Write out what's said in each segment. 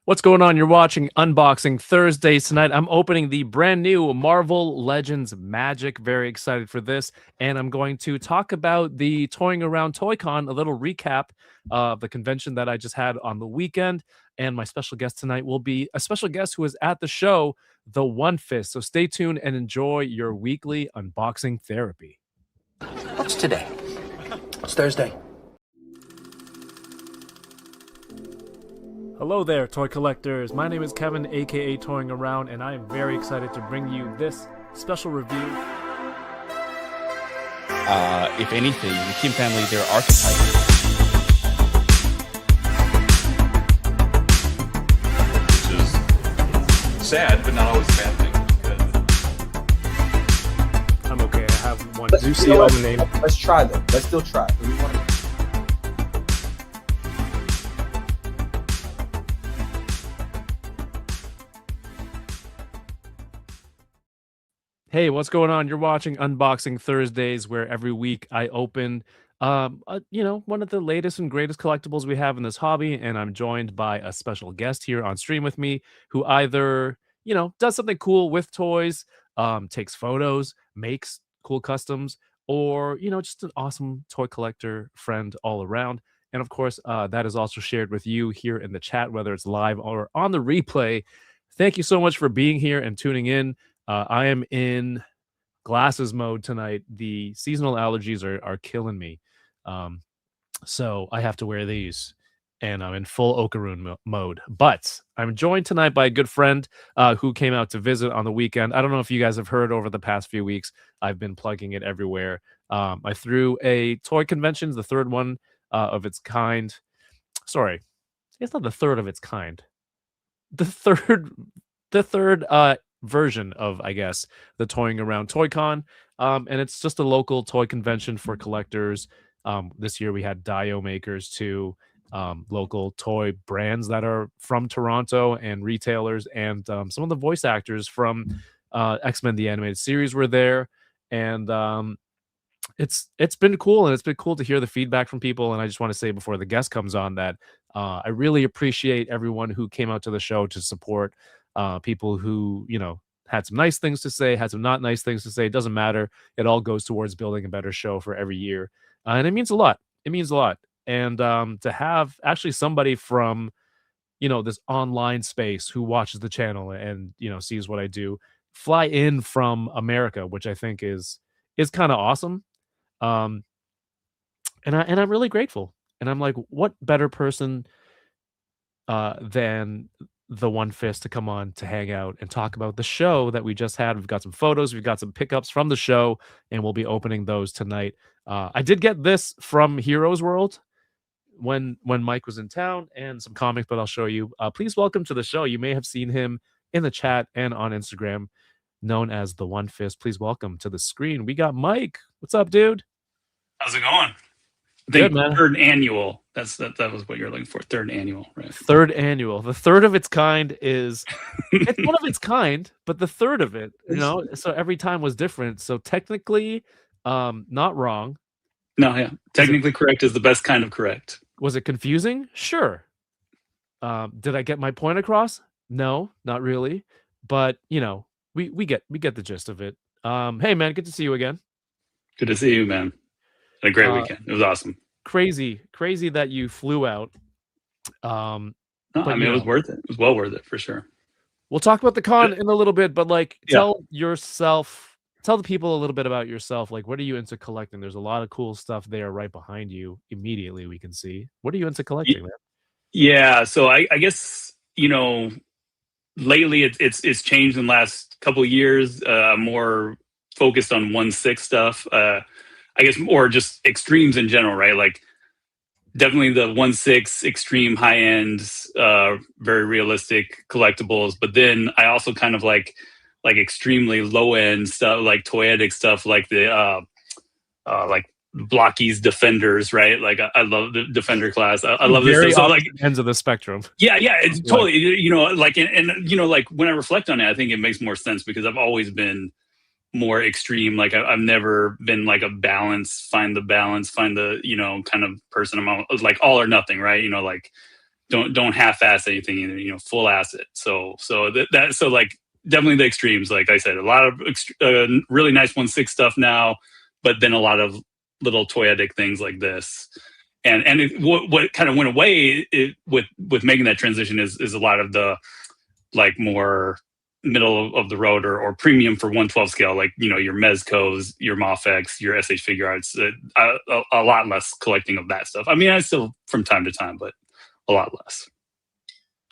What's going on? You're watching Unboxing Thursdays tonight. I'm opening the brand new Marvel Legends Magic. Very excited for this. And I'm going to talk about the Toying Around ToyCon, a little recap of the convention that I just had on the weekend. And my special guest tonight will be a special guest who is at the show, THE1FIST. So stay tuned and enjoy your weekly unboxing therapy. What's today? It's Thursday. Hello there, toy collectors. My name is Kevin, aka Toying Around, and I am very excited to bring you this special review. If anything, the Kim family, they're archetypes. Which is sad, but not always a bad thing. I'm okay. I have one. Let's Do you see all the name? Let's try them. Let's still try. Hey, what's going on? You're watching Unboxing Thursdays, where every week I open, one of the latest and greatest collectibles we have in this hobby, and I'm joined by a special guest here on stream with me, who either does something cool with toys, takes photos, makes cool customs, or just an awesome toy collector friend all around. And of course, that is also shared with you here in the chat, whether it's live or on the replay. Thank you so much for being here and tuning in. I am in glasses mode tonight. The seasonal allergies are killing me. So I have to wear these, and I'm in full Okaroon mode. But I'm joined tonight by a good friend who came out to visit on the weekend. I don't know if you guys have heard over the past few weeks. I've been plugging it everywhere. I threw a toy convention, the third one of its kind. Sorry, it's not the third of its kind. The third version of, I guess, the Toying Around ToyCon, and it's just a local toy convention for collectors. This year we had Dio makers too, local toy brands that are from Toronto and retailers, and some of the voice actors from X-Men the Animated Series were there, and it's been cool, and it's been cool to hear the feedback from people. And I just want to say before the guest comes on that I really appreciate everyone who came out to the show to support. People who had some nice things to say, had some not nice things to say. It doesn't matter. It all goes towards building a better show for every year, and it means a lot. It means a lot. And to have actually somebody from this online space who watches the channel and sees what I do fly in from America, which I think is kind of awesome. And I'm really grateful. And I'm like, what better person than THE1FIST to come on to hang out and talk about the show that we just had. We've got some photos, we've got some pickups from the show, and we'll be opening those tonight. I did get this from Heroes World when Mike was in town, and some comics, but I'll show you. Please welcome to the show. You may have seen him in the chat and on Instagram, known as THE1FIST. Please welcome to the screen. We got Mike. What's up, dude? How's it going? I Good, think man. third annual. That was what you're looking for. Third annual, right? Third annual. The third of its kind is it's one of its kind, but the third of it, so every time was different. So technically, not wrong. No, yeah. Technically correct is the best kind of correct. Was it confusing? Sure. Did I get my point across? No, not really. But we get the gist of it. Hey man, good to see you again. Good to see you, man. Had a great weekend. It was awesome. Crazy that you flew out. No, I mean, it was worth it. It was well worth it for sure. We'll talk about the con in a little bit, but tell the people a little bit about yourself. Like, what are you into collecting? There's a lot of cool stuff there right behind you. Immediately we can see. What are you into collecting, man? Yeah, so I guess lately it's changed in the last couple of years. More focused on 1/6 stuff. I guess more just extremes in general, right? Like definitely the 1/6 extreme high end, very realistic collectibles. But then I also kind of like extremely low end stuff, like toyetic stuff, like the like Blocky's Defenders, right? Like I love the Defender class. I love this stuff. So like ends of the spectrum. Yeah, it's totally like when I reflect on it, I think it makes more sense because I've always been more extreme. Like I've never been like a find the kind of person. I'm like all or nothing, right? Like don't half-ass anything, you know, full ass it. So like definitely the extremes. Like I said, a lot of really nice 1/6 stuff now, but then a lot of little toyetic things like this. And what kind of went away with making that transition is a lot of the like more middle of the road or premium for 1/12 scale, like, you know, your Mezcos, your Mofex, your SH Figure Arts. A lot less collecting of that stuff. I mean, I still from time to time, but a lot less.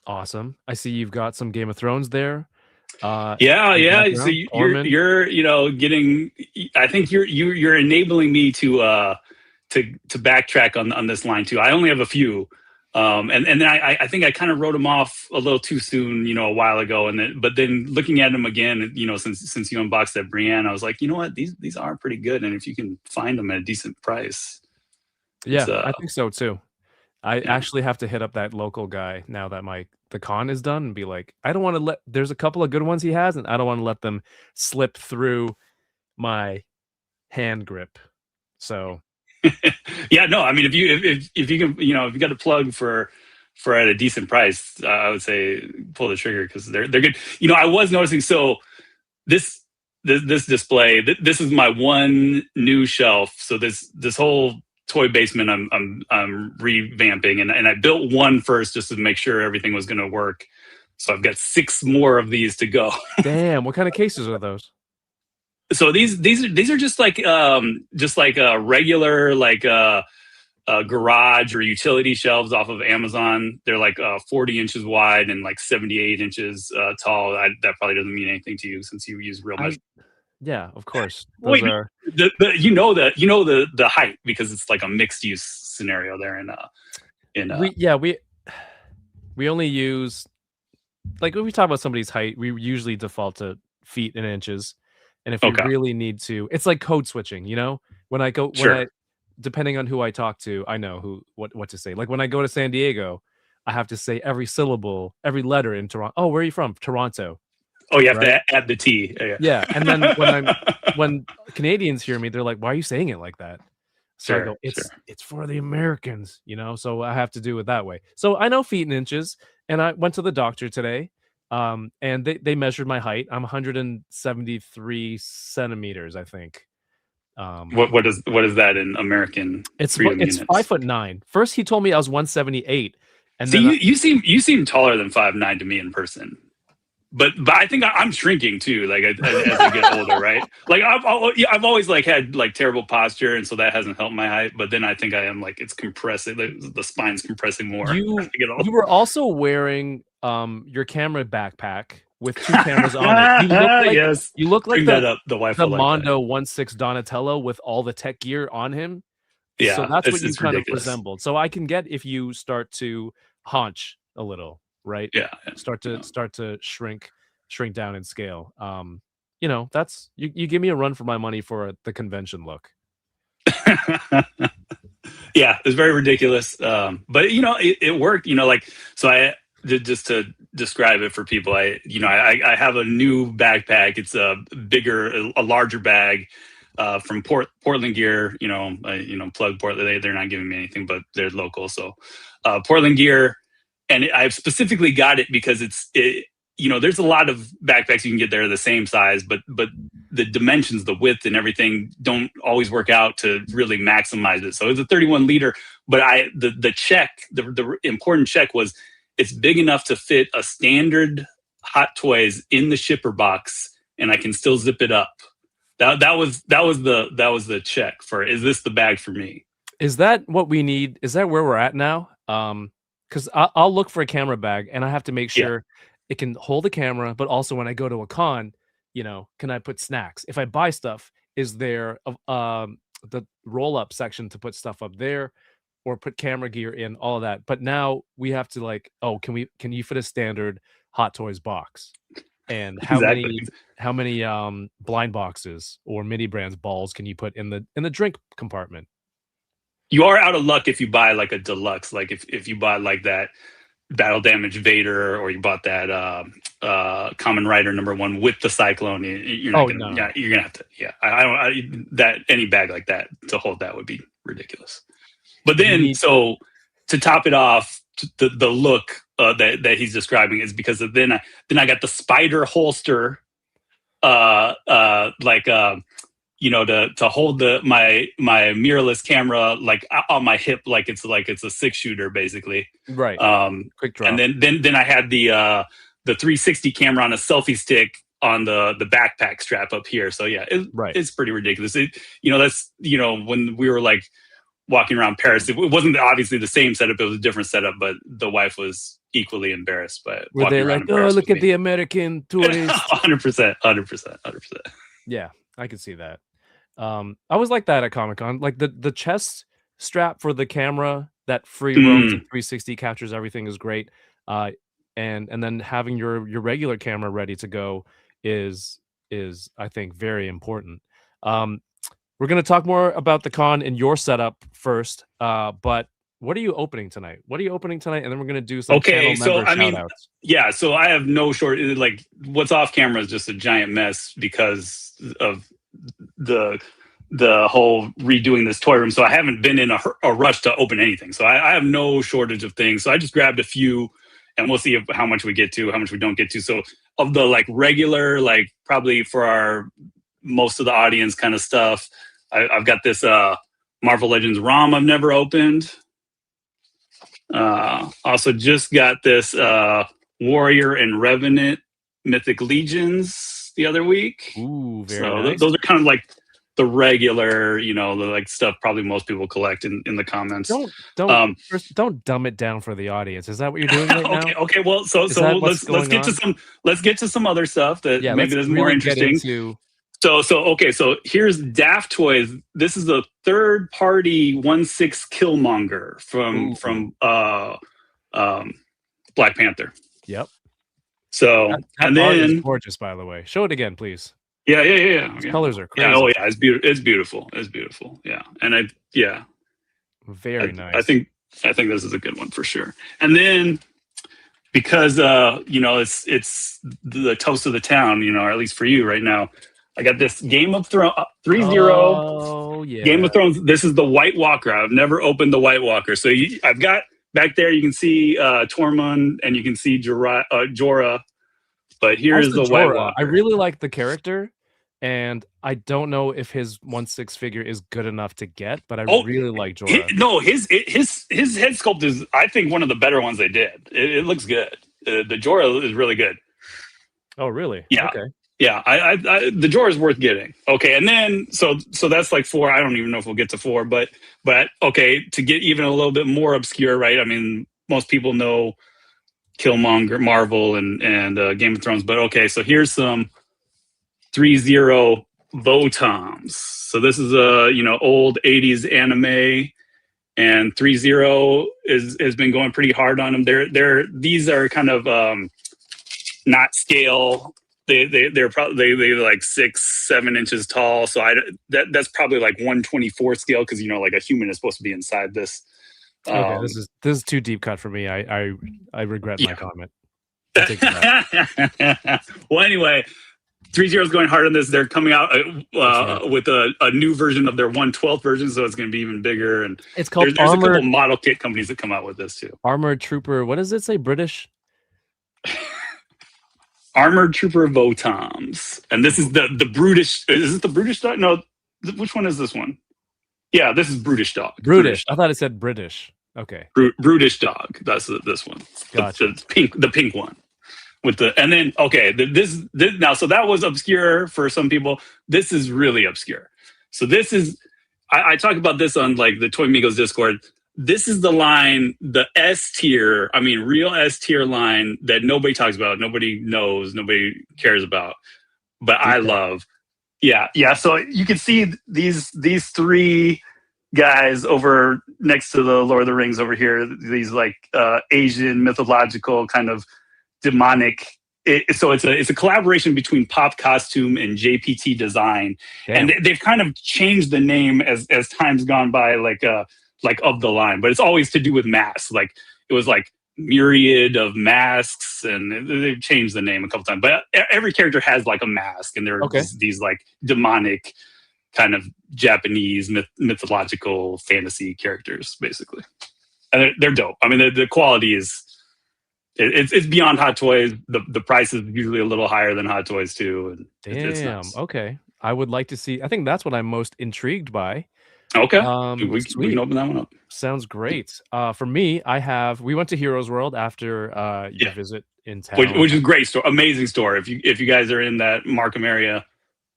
Awesome. I see you've got some Game of Thrones there. Yeah. So you're you know, getting. I think you're enabling me to backtrack on this line too. I only have a few, and then I think I kind of wrote them off a little too soon, you know, a while ago, but then looking at them again, you know, since you unboxed that Brienne, I was like, you know what, these are pretty good, and if you can find them at a decent price, yeah, I think so too. I actually have to hit up that local guy now that the con is done and be like, I don't want to there's a couple of good ones he has, and I don't want to let them slip through my hand grip. So yeah, no, I mean, if you can, you know, if you got a plug for at a decent price, I would say pull the trigger, because they're good. You know, I was noticing, so this display, this is my one new shelf. So this whole toy basement I'm revamping, and I built one first just to make sure everything was going to work. So I've got 6 more of these to go. Damn, what kind of cases are those? So these are just like a regular garage or utility shelves off of Amazon. They're like 40 inches wide and like 78 inches tall. That probably doesn't mean anything to you since you use real measurements. Yeah, of course. Those are you know the height, because it's like a mixed use scenario there we only use, like, when we talk about somebody's height, we usually default to feet and inches. And if we really need to, it's like code switching, you know? Depending on who I talk to, I know what to say. Like when I go to San Diego, I have to say every syllable, every letter in Toronto. Oh, where are you from? Toronto. Oh, you have to add the T. Yeah. And then when Canadians hear me, they're like, why are you saying it like that? So I go, it's for the Americans, you know? So I have to do it that way. So I know feet and inches, and I went to the doctor today. And they measured my height. I'm 173 centimeters, I think. What is that in American? It's units? 5'9". First he told me I was 178, and see, then you seem taller than 5'9" to me in person. But I think I'm shrinking too, like as I get older, right? Like I've always like had like terrible posture, and so that hasn't helped my height. But then I think I am like, it's compressing, the spine's compressing more. You were also wearing your camera backpack with 2 cameras on it. You look like the Mondo 1/6 Donatello with all the tech gear on him. Yeah, so that's what you kind ridiculous. of resembled. So I can get if you start to haunch a little, right? Yeah, start to shrink down in scale. You know, that's you give me a run for my money for the convention look. Yeah, it's very ridiculous. But you know, it worked. You know, like, so I just to describe it for people, I have a new backpack. It's a larger bag from Portland Gear. Plug Portland. They're not giving me anything, but they're local. So Portland Gear, and I've specifically got it because there's a lot of backpacks you can get there the same size, but the dimensions, the width and everything don't always work out to really maximize it. So it's a 31 liter, but the important check was it's big enough to fit a standard Hot Toys in the shipper box, and I can still zip it up. That was the check for, is this the bag for me? Is that what we need? Is that where we're at now? Because I'll look for a camera bag, and I have to make sure it can hold a camera, but also when I go to a con, can I put snacks? If I buy stuff, is there the roll up section to put stuff up there, or put camera gear in, all of that? But now we have to can you fit a standard Hot Toys box? And how many blind boxes or mini brands balls can you put in the drink compartment? You are out of luck if you buy like a deluxe, like if you buy like that Battle Damage Vader, or you bought that Common Rider #1 with the Cyclone. You're gonna have to. Yeah, that any bag like that to hold that would be ridiculous. But then, so to top it off, the look that he's describing is because then I got the spider holster, to hold my mirrorless camera like on my hip, like it's a 6-shooter basically. Right. Quick drop. And then I had the 360 camera on a selfie stick on the backpack strap up here. So yeah, it's pretty ridiculous. That's when we were like walking around Paris, it wasn't obviously the same setup. It was a different setup, but the wife was equally embarrassed by it. Were they like, oh, look at the American tourist? 100%. Yeah, I could see that. I was like that at Comic-Con. Like the chest strap for the camera that free roams and 360 captures everything is great. And then having your regular camera ready to go is I think very important. We're going to talk more about the con and your setup first, but what are you opening tonight? And then we're going to do some channel member shout-outs. Yeah, so I have no short, like what's off camera is just a giant mess because of the whole redoing this toy room. So I haven't been in a rush to open anything. So I have no shortage of things. So I just grabbed a few and we'll see how much we get to, how much we don't get to. So of the like regular, like probably for our most of the audience kind of stuff, I've got this Marvel Legends ROM I've never opened. Also just got this Warrior and Revenant Mythic Legions the other week. Ooh, very nice. Those are kind of like the regular, the like stuff probably most people collect in the comments. Don't dumb it down for the audience. Is that what you're doing right now? Okay. Well, so let's get to some other stuff that maybe that's more interesting. So here's Daft Toys. This is the third-party 1/6 Killmonger from Black Panther. Yep. So that art is gorgeous, by the way. Show it again, please. Yeah. These colors are crazy. Yeah, it's beautiful. Yeah, and very nice. I think this is a good one for sure. And then because it's the toast of the town, or at least for you right now. I got this Game of Thrones 3-0. Oh, yeah. Game of Thrones. This is the White Walker. I've never opened the White Walker. So I've got back there, you can see Tormund and you can see Jorah. But here's the White Walker. I really like the character, and I don't know if his 1/6 figure is good enough to get, but I really like Jorah. His head sculpt is, I think, one of the better ones they did. It looks good. The Jorah is really good. Oh, really? Yeah. Okay. Yeah, the Jorah is worth getting. Okay, and then so that's like 4. I don't even know if we'll get to 4, but okay, to get even a little bit more obscure, right? I mean, most people know Killmonger, Marvel, and Game of Thrones, but okay, so here's some 3-0 Votoms. So this is a old 80s anime, and 3-0 has been going pretty hard on them. These are kind of not scale. They're probably like 6-7 inches tall. So that's probably like 1/24 scale because like a human is supposed to be inside this. Okay, this is too deep cut for me. I regret my comment. Well, anyway, 3-0 is going hard on this. They're coming out with a new version of their 1/12 version, so it's going to be even bigger. And it's called there's a couple model kit companies that come out with this too. Armored Trooper. What does it say? British. Armored Trooper Votoms. And this is the Brutish. Is it the Brutish dog? No, which one is this one? Yeah, this is Brutish dog. Brutish. I thought it said British. Okay. Brutish dog. That's this one. Gotcha. The pink one. And then this now, so that was obscure for some people. This is really obscure. So this is I talk about this on like the Toy Migos Discord. This is the line, the S tier, real S tier line that nobody talks about, nobody knows, nobody cares about, but I love. Yeah. So you can see these 3 guys over next to the Lord of the Rings over here, these like Asian mythological kind of demonic. So it's a collaboration between Pop Costume and JPT Design. Damn. And they've kind of changed the name as time's gone by, like of the line, but it's always to do with masks. Like it was like myriad of masks, and they've changed the name a couple times. But every character has like a mask, and they're these like demonic kind of Japanese mythological fantasy characters, basically. and they're dope. I mean, the quality is it's beyond Hot Toys. The price is usually a little higher than Hot Toys too, and it's Damn. nice. Okay. I would like to see. I think that's what I'm most intrigued by. Okay, we Sweet. can open that one up. Sounds great. For me, we went to Heroes World after your Yeah. visit in town. Which is a great store, amazing store. If you guys are in that Markham area,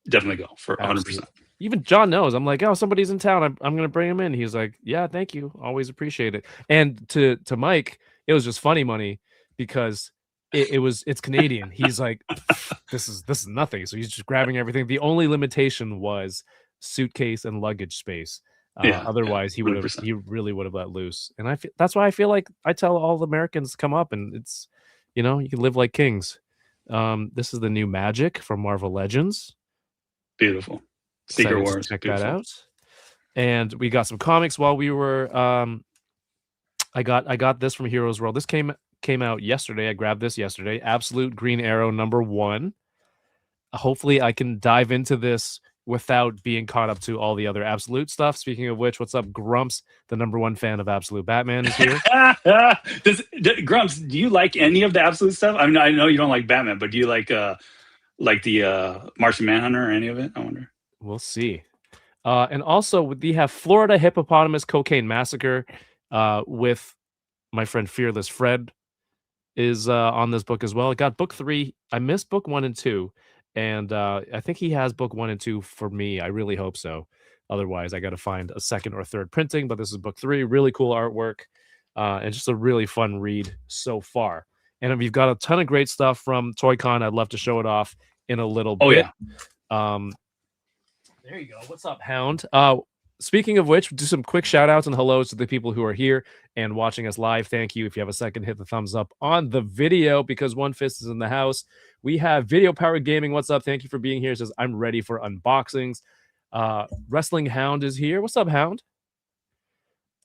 definitely go for 100%. Even John knows. I'm like, oh, somebody's in town. I'm gonna bring him in. He's like, yeah, thank you. Always appreciate it. And to Mike, it was just funny money because it's Canadian. He's like, this is nothing. So he's just grabbing everything. The only limitation was suitcase and luggage space. Otherwise, he really would have let loose. And that's why I feel like I tell all the Americans to come up, and it's, you can live like kings. This is the new Magic from Marvel Legends. Beautiful. Secret Wars. Check that out. And we got some comics while we were. I got this from Heroes World. This came out yesterday. I grabbed this yesterday. Absolute Green Arrow #1. Hopefully, I can dive into this without being caught up to all the other Absolute stuff. Speaking of which, what's up, Grumps? The #1 fan of Absolute Batman is here. Grumps, do you like any of the Absolute stuff? I mean, I know you don't like Batman, but do you like the Martian Manhunter or any of it? I wonder. We'll see. And also, we have Florida Hippopotamus Cocaine Massacre with my friend Fearless Fred is on this book as well. I got book 3. I missed book 1 and 2. And I think he has book 1 and 2 for me. I really hope so. Otherwise, I got to find a second or third printing. But this is book 3. Really cool artwork. And just a really fun read so far. And we've got a ton of great stuff from ToyCon. I'd love to show it off in a little bit. Yeah. There you go. What's up, Hound? Speaking of which, do some quick shout outs and hellos to the people who are here and watching us live. Thank you. If you have a second, hit the thumbs up on the video because One Fist is in the house. We have Video Powered Gaming. What's up? Thank you for being here. It says, I'm ready for unboxings. Wrestling Hound is here. What's up, Hound?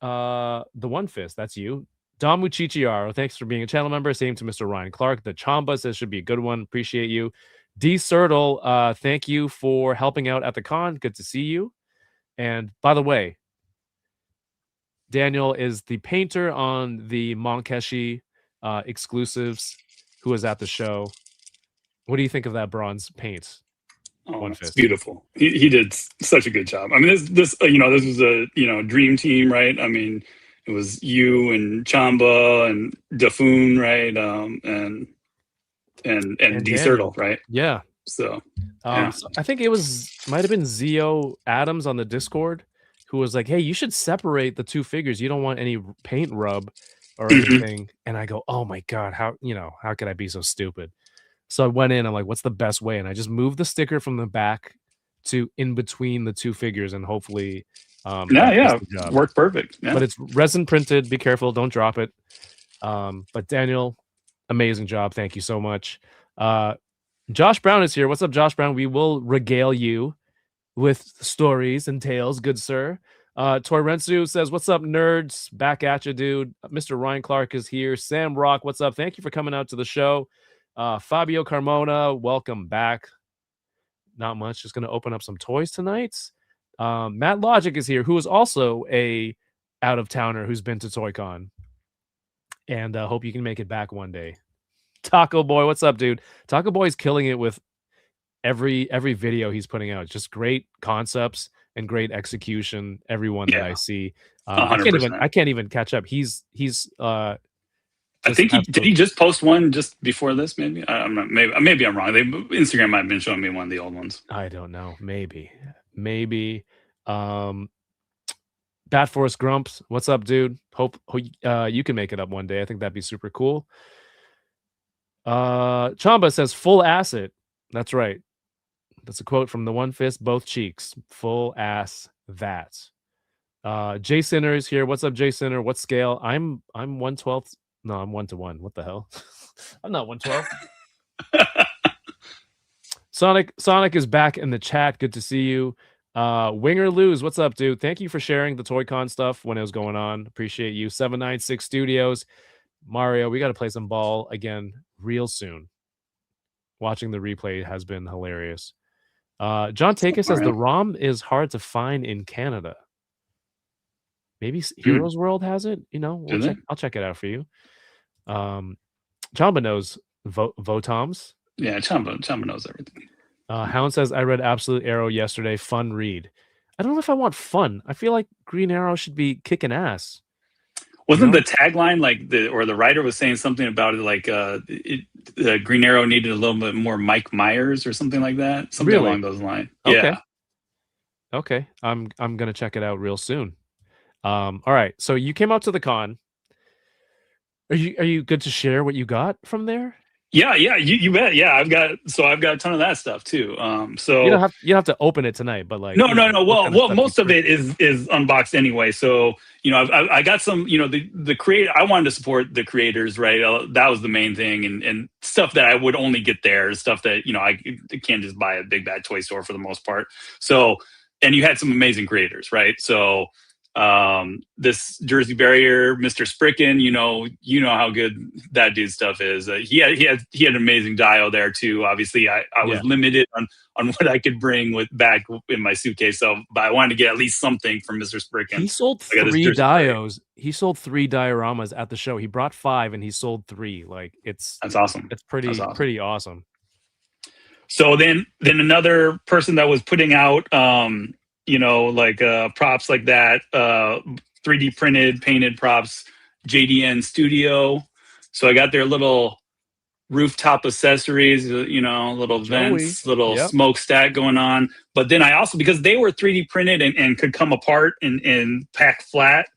The One Fist, that's you. Damu Chichiaro, thanks for being a channel member. Same to Mr. Ryan Clark. The Chamba says should be a good one. Appreciate you. D Sertle, thank you for helping out at the con. Good to see you. And by the way, Daniel is the painter on the Monkeshi exclusives who was at the show. What do you think of that bronze paint? Oh, it's beautiful. He did such a good job. I mean, this was a dream team, right? I mean, it was you and Chamba and Dafoon, right? And D Sertle, right? Yeah. So, so I think might have been Zio Adams on the Discord who was like, hey, you should separate the two figures. You don't want any paint rub or anything. And I go, oh my God, how could I be so stupid? So I went in, I'm like, what's the best way? And I just moved the sticker from the back to in between the two figures and hopefully worked perfect. Yeah. But it's resin printed. Be careful, don't drop it. But Daniel, amazing job. Thank you so much. Josh Brown is here. What's up, Josh Brown? We will regale you with stories and tales, good sir. Torensu says, what's up, nerds? Back at you, dude. Mr. Ryan Clark is here. Sam Rock, what's up? Thank you for coming out to the show. Fabio Carmona, welcome back. Not much. Just going to open up some toys tonight. Matt Logic is here, who is also a out-of-towner who's been to ToyCon. And hope you can make it back one day. Taco Boy, what's up, dude? Taco Boy's killing it with every video he's putting out. Just great concepts and great execution. Everyone that I see, I can't even catch up. He's I think did he just post one just before this? Maybe I'm not. Maybe I'm wrong. Instagram might have been showing me one of the old ones. I don't know. Maybe. Bat Force Grumps, what's up, dude? Hope you can make it up one day. I think that'd be super cool. Chamba says full acid. That's right. That's a quote from the One Fist, both cheeks. Full ass that. Jay Sinner is here. What's up, Jay Sinner? What scale? I'm 1/12. No, I'm 1-to-1. What the hell? I'm not 1/12. Sonic is back in the chat. Good to see you. Winger Lose, what's up, dude? Thank you for sharing the ToyCon stuff when it was going on. Appreciate you. 796 Studios. Mario, we got to play some ball again real soon. Watching the replay has been hilarious. John Taker says the ROM is hard to find in Canada. Maybe Hmm. Heroes World has it. You know, Do they? I'll check it out for you. Um, Jamba knows Votoms. Yeah, Chamba knows everything. Hound says, I read Absolute Arrow yesterday. Fun read. I don't know if I want fun. I feel like Green Arrow should be kicking ass. You Wasn't know? the tagline like the writer was saying something about it like Green Arrow needed a little bit more Mike Myers or something like that, something Really? along those lines. Okay. Yeah. Okay. I'm gonna check it out real soon. All right. So you came out to the con. Are you good to share what you got from there? Yeah, yeah, you bet. Yeah, I've got a ton of that stuff too. So You don't have to open it tonight, but like, no, no, no. what Well, kind of stuff you most of pre- it is unboxed anyway. So I got some. The create. I wanted to support the creators, right? That was the main thing, and stuff that I would only get there, stuff that I can't just buy at Big Bad Toy Store for the most part. So, and you had some amazing creators, right? So, this Jersey Barrier, Mr. Spricken, you know how good that dude's stuff is. He had an amazing dio there too. Obviously, I Yeah. was limited on what I could bring back in my suitcase. So, but I wanted to get at least something from Mr. Spricken. He sold I got this 3 Jersey Barrier. dios. He sold 3 dioramas at the show. He brought 5 and he sold 3. Like That's awesome. it's That's pretty awesome. awesome. So then another person that was putting out, props like that, 3D printed, painted props, JDN Studio. So I got their little rooftop accessories, little Joey. vents, little Yep. smokestack going on. But then I also, because they were 3D printed and could come apart and pack flat,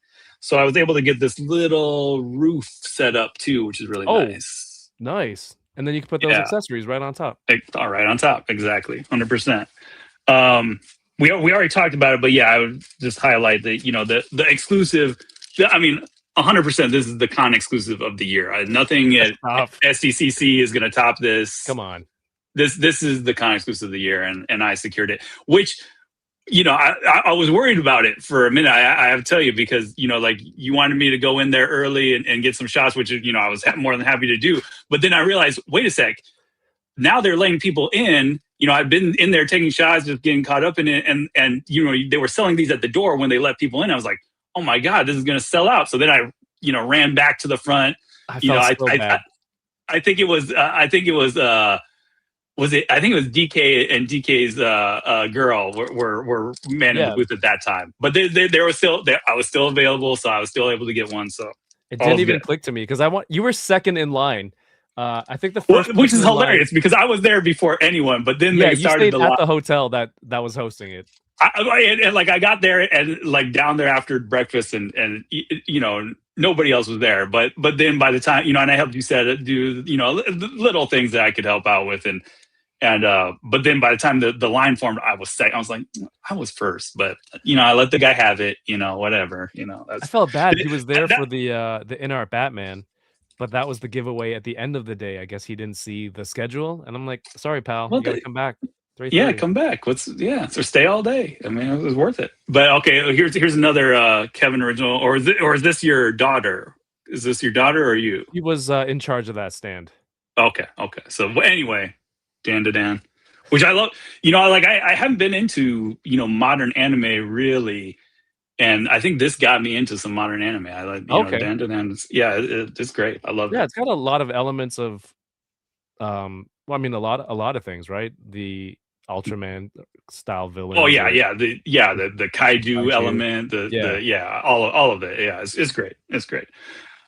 so I was able to get this little roof set up too, which is really Oh. nice. Nice. And then you can put those Yeah. accessories right on top. All right, on top, exactly, 100%. We already talked about it, but yeah, I would just highlight that the exclusive. I mean, 100%. This is the con exclusive of the year. Nothing at Tough. SDCC is going to top this. Come on. This is the con exclusive of the year, and I secured it. Which I was worried about it for a minute. I have to tell you, because like, you wanted me to go in there early and get some shots, which I was more than happy to do. But then I realized, wait a sec. Now they're letting people in. I've been in there taking shots, just getting caught up in it, and they were selling these at the door when they let people in. I was like, oh my god, this is going to sell out. So then I ran back to the front. I felt so bad. I think it was DK and DK's girl were manning the booth at that time, but they were still there. I was still available, so I was still able to get one. So It didn't even click to me because you were second in line. I think the first, which is person in line- hilarious because I was there before anyone, but then Yeah, they you started stayed the at the hotel that was hosting it. and like I got there and like down there after breakfast and nobody else was there, but then by the time and I helped you do little things that I could help out with, and but then by the time the line formed, I was second. I was like, I was first, but I let the guy have it, whatever. I felt bad. He was there for the in-art Batman, but that was the giveaway at the end of the day. I guess he didn't see the schedule, and I'm like, sorry, pal, you gotta come back. 3:30. Yeah, come back. So stay all day. I mean, it was worth it. But okay, here's another Kevin original, or is this your daughter? Is this your daughter or you? He was in charge of that stand. Okay. So anyway, Dan to Dan, which I love. I haven't been into modern anime really, and I think this got me into some modern anime. I like Dan to Dan. Yeah, it's great. I love it. Yeah, it's got a lot of elements of, well, I mean, a lot of things, right? The Ultraman style villain. Oh yeah, the kaiju element, all of it. Yeah, it's great. It's great.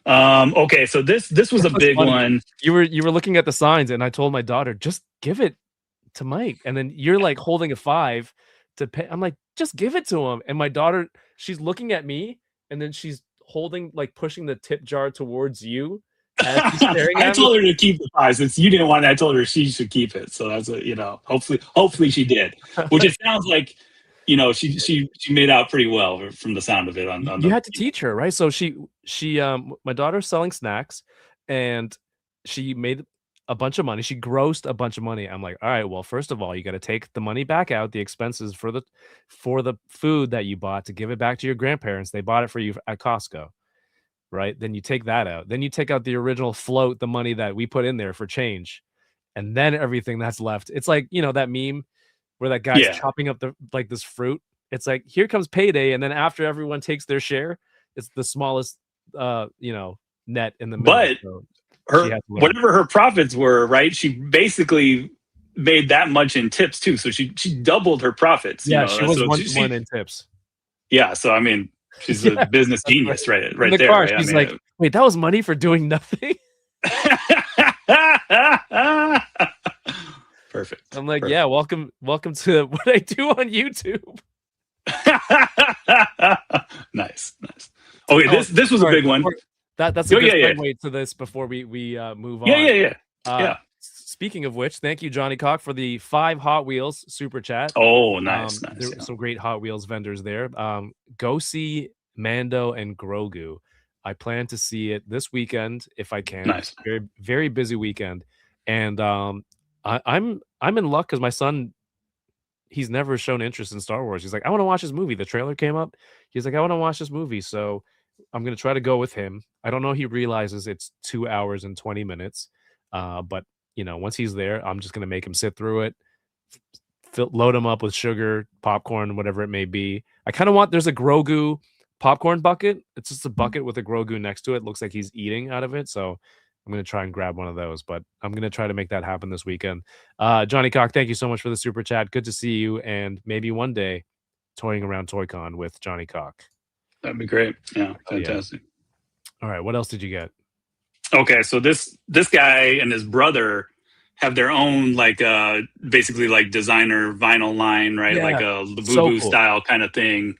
Okay, so this was a big one. You were looking at the signs, and I told my daughter, just give it to Mike, and then you're like holding a 5 to pay. I'm like, just give it to him, and my daughter, she's looking at me, and then she's holding, like, pushing the tip jar towards you. As she's staring I at told me. her to keep the 5 since you didn't want it. I told her she should keep it, so that's what hopefully she did. Which it sounds like she made out pretty well from the sound of it. You had to teach her, right? So she my daughter's selling snacks, and she made a bunch of money. She grossed a bunch of money. I'm like, all right, well, first of all, you got to take the money back out, the expenses for the food that you bought, to give it back to your grandparents. They bought it for you at Costco, right? Then you take that out. Then you take out the original float, the money that we put in there for change, and then everything that's left. It's like, that meme where that guy's chopping up this fruit, it's like here comes payday, and then after everyone takes their share, it's the smallest net in the middle. But So her whatever her profits were, right? She basically made that much in tips too. So she doubled her profits. Yeah, you know? she was so one in tips. Yeah, so I mean, she's a business genius, right in the there. car, Right? she's like, wait, that was money for doing nothing. Perfect. I'm like, Perfect. yeah, welcome to what I do on YouTube. Nice. Okay, this was a big one. That's a good segue to this before we move on. Yeah. Speaking of which, thank you, Johnny Cock, for the 5 Hot Wheels super chat. Oh, nice. There were some great Hot Wheels vendors there. Go see Mando and Grogu. I plan to see it this weekend if I can. Nice. Very, very busy weekend, and I'm in luck because my son, he's never shown interest in Star Wars. He's like, I want to watch this movie. The trailer came up. He's like, I want to watch this movie. So I'm gonna try to go with him. I don't know. He realizes it's 2 hours and 20 minutes. But once he's there, I'm just gonna make him sit through it. Load him up with sugar, popcorn, whatever it may be. I kind of want. There's a Grogu popcorn bucket. It's just a bucket with a Grogu next to it. Looks like he's eating out of it. So I'm going to try and grab one of those, but I'm going to try to make that happen this weekend. Johnny Cock, thank you so much for the super chat. Good to see you. And maybe one day toying around ToyCon with Johnny Cock. That'd be great. Yeah. Fantastic. All right. What else did you get? Okay. So this guy and his brother have their own, basically designer vinyl line, right? Yeah, like a Labubu style kind of thing.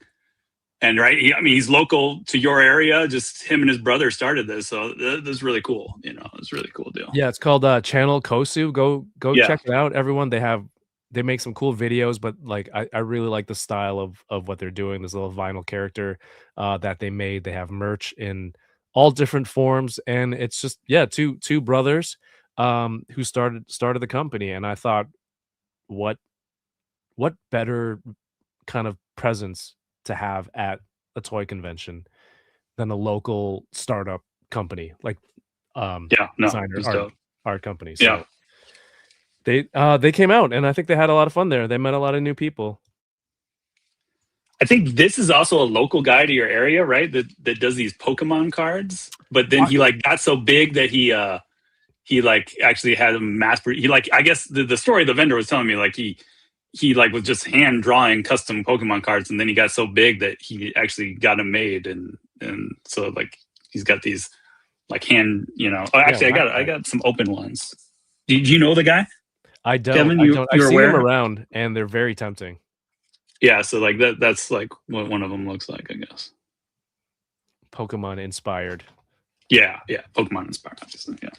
And he's local to your area. Just him and his brother started this, so this is really cool. It's a really cool deal. Yeah, it's called Channel Kosu. Go check it out, everyone. They make some cool videos, but I really like the style of what they're doing. This little vinyl character that they made. They have merch in all different forms, and it's just two brothers who started the company. And I thought, what better kind of presence to have at a toy convention than a local startup company designer art company. So they came out, and I think they had a lot of fun there. They met a lot of new people. I think this is also a local guy to your area, right? That does these Pokemon cards. But then he got so big that he actually had a I guess the story the vendor was telling me, he was just hand drawing custom Pokemon cards, and then he got so big that he actually got them made, and so he's got these hand, I got some open ones. Do you know the guy? I don't. Kevin, I've seen them around, and they're very tempting. Yeah, so that's what one of them looks like, I guess. Pokemon inspired. Yeah, Pokemon inspired, obviously. Yeah.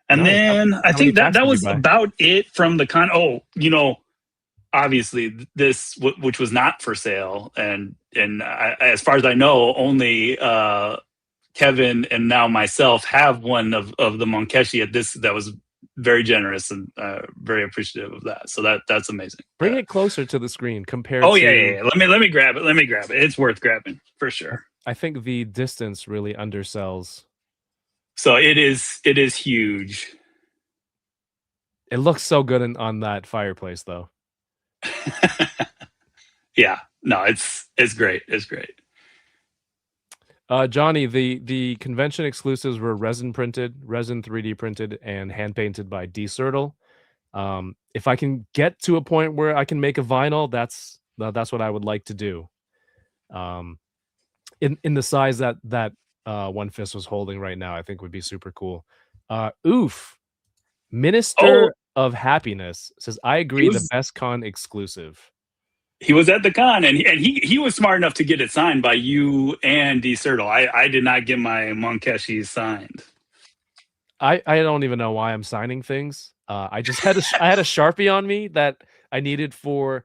And then I think that was about it from the con. Oh, obviously this, which was not for sale, and as far as I know, only Kevin and now myself have one of the Monkeshi at this. That was very generous and very appreciative of that. So that's amazing. Bring it closer to the screen compared. Oh yeah. Let me grab it. It's worth grabbing for sure. I think the distance really undersells. So it is huge. It looks so good on that fireplace, though. Yeah, no, it's great. It's great. Johnny, the convention exclusives were resin 3D printed, and hand painted by D Sertle. If I can get to a point where I can make a vinyl, that's what I would like to do. In the size that One Fist was holding right now, I think would be super cool. Oof. Minister of Happiness says, I agree, the best con exclusive. He was at the con, and he was smart enough to get it signed by you and D Sertle. I did not get my Monkeshi signed. I don't even know why I'm signing things. I just had I had a Sharpie on me that I needed for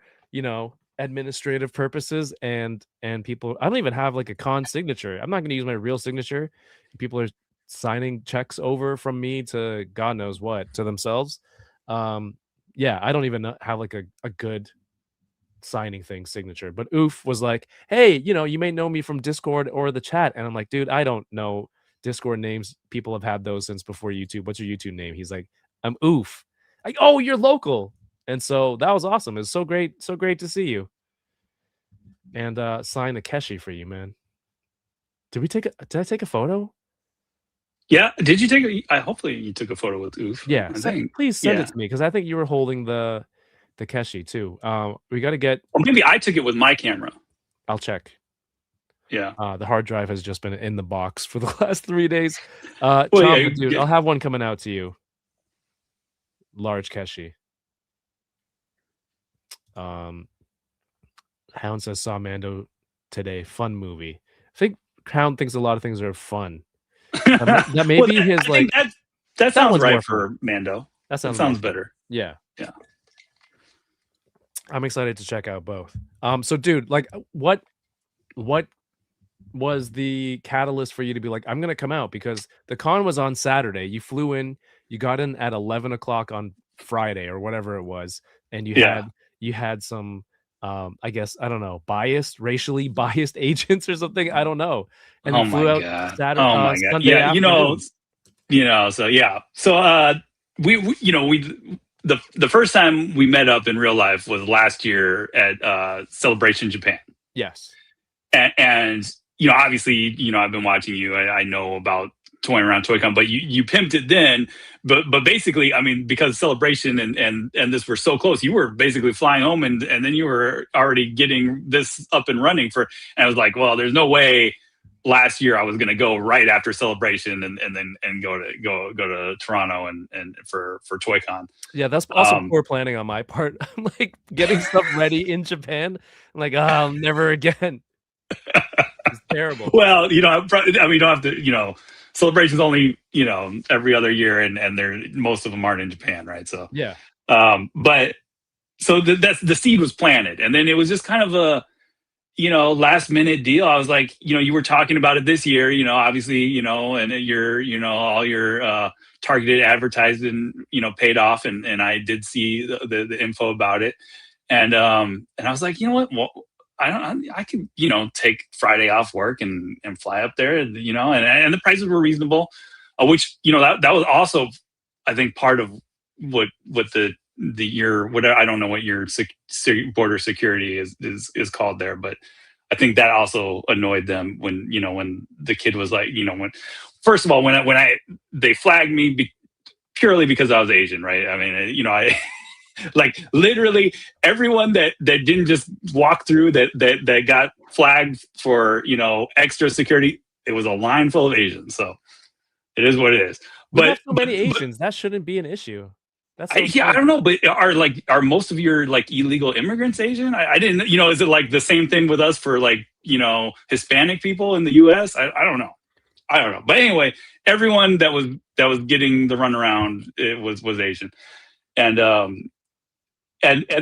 administrative purposes, and people, I don't even have a con signature. I'm not going to use my real signature. People are signing checks over from me to God knows what, to themselves. I don't even have a good signing thing signature. But Oof was like, hey, you may know me from Discord or the chat, and I'm like, dude, I don't know Discord names. People have had those since before YouTube. What's your YouTube name? He's like, I'm Oof. Oh, you're local. And so that was awesome. It's so great to see you. And sign the Keshi for you, man. Did I take a photo? Yeah. Did you take hopefully you took a photo with Oof. Yeah, I think. please send Yeah. it to me because I think you were holding the Keshi too. We got to get. Or maybe I took it with my camera. I'll check. Yeah. The hard drive has just been in the box for the last 3 days. Well, Chamba, yeah, dude, I'll have one coming out to you. Large Keshi. Hound says saw Mando today. Fun movie. I think Hound thinks a lot of things are fun. That may be his I think like. that sounds one's more right for fun. Mando. That Sounds more fun. better. Yeah. Yeah. I'm excited to check out both. So dude, like what was the catalyst for you to be like, I'm gonna come out? Because the con was on Saturday. You flew in, you got in at 11 o'clock on Friday or whatever it was, and you had some I guess, I don't know, racially biased agents or something. I don't know. And Oh you flew my out god. Saturday, Oh my god. Sunday Yeah, afternoon. so yeah. So we the first time we met up in real life was last year at Celebration Japan. Yes. And obviously, I've been watching you. I know about toying around ToyCon, but you pimped it then. But basically, I mean, because Celebration and this were so close, you were basically flying home, and then you were already getting this up and running for. And I was like, well, there's no way. Last year I was going to go right after Celebration and then go to Toronto and for ToyCon. Yeah, that's also poor planning on my part. I'm like getting stuff ready in Japan. I'm like, oh, never again. It's terrible. Well, I mean, you don't have to, Celebration's only, every other year, and most of them aren't in Japan, right? So yeah. But so that's the seed was planted, and then it was just kind of a last minute deal. I was like, you were talking about it this year, obviously, and your, all your targeted advertising, paid off, and I did see the info about it, and I was like, you know what, well, I could, take Friday off work and fly up there, and and the prices were reasonable, which that was also, I think, part of what the year, whatever, I don't know what your border security is called there, but I think that also annoyed them when when the kid was like, when first of all when they flagged me purely because I was Asian, right? I mean, I like literally everyone that didn't just walk through that got flagged for extra security, it was a line full of Asians. So it is what it is. We have so many Asians, that shouldn't be an issue. That's I don't know, but are most of your like illegal immigrants Asian? I didn't, is it like the same thing with us for like, Hispanic people in the US? I don't know. But anyway, everyone that was getting the runaround, it was Asian. And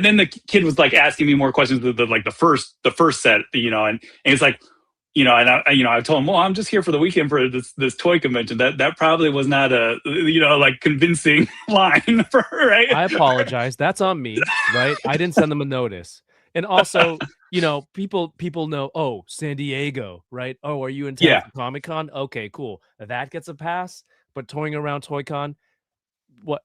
then the kid was like asking me more questions, the first set, and it's like, and I told him, well, I'm just here for the weekend for this toy convention. That probably was not a, like convincing line for her, right? I apologize. That's on me, right? I didn't send them a notice. And also, people know, oh, San Diego, right? Oh, are you in town for Comic-Con? Okay, cool. That gets a pass. But toying around ToyCon, what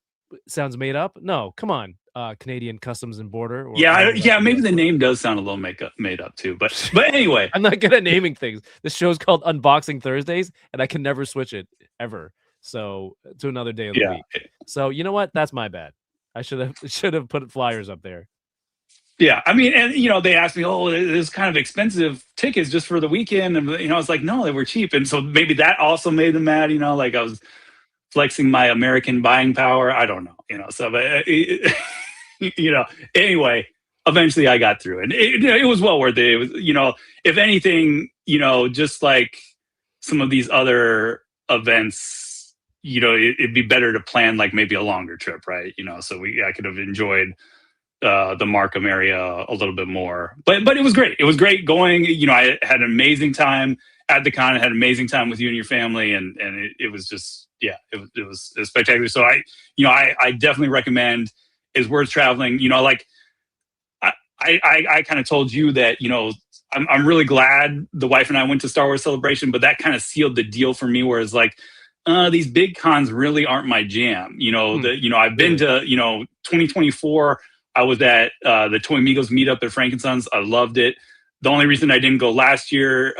sounds made up? No, come on. Canadian Customs and Border. Maybe the name does sound a little made up too. But anyway, I'm not good at naming things. This show's called Unboxing Thursdays, and I can never switch it ever. So to another day of the week. So you know what? That's my bad. I should have put flyers up there. Yeah, I mean, and they asked me, oh, there's kind of expensive tickets just for the weekend, and I was like, no, they were cheap, and so maybe that also made them mad. Like I was flexing my American buying power. I don't know, So, but anyway, eventually I got through it. It was well worth it. It was, if anything, just like some of these other events, it'd be better to plan like maybe a longer trip, right? So I could have enjoyed the Markham area a little bit more, but it was great. It was great going. I had an amazing time at the con. I had an amazing time with you and your family, and it was just it was spectacular. So I definitely recommend. It's worth traveling. Like I kind of told you that I'm really glad the wife and I went to Star Wars Celebration, but that kind of sealed the deal for me. Whereas like these big cons really aren't my jam. I've been to 2024 I was at the Toy Migos meetup at Frankensons. I loved it. The only reason I didn't go last year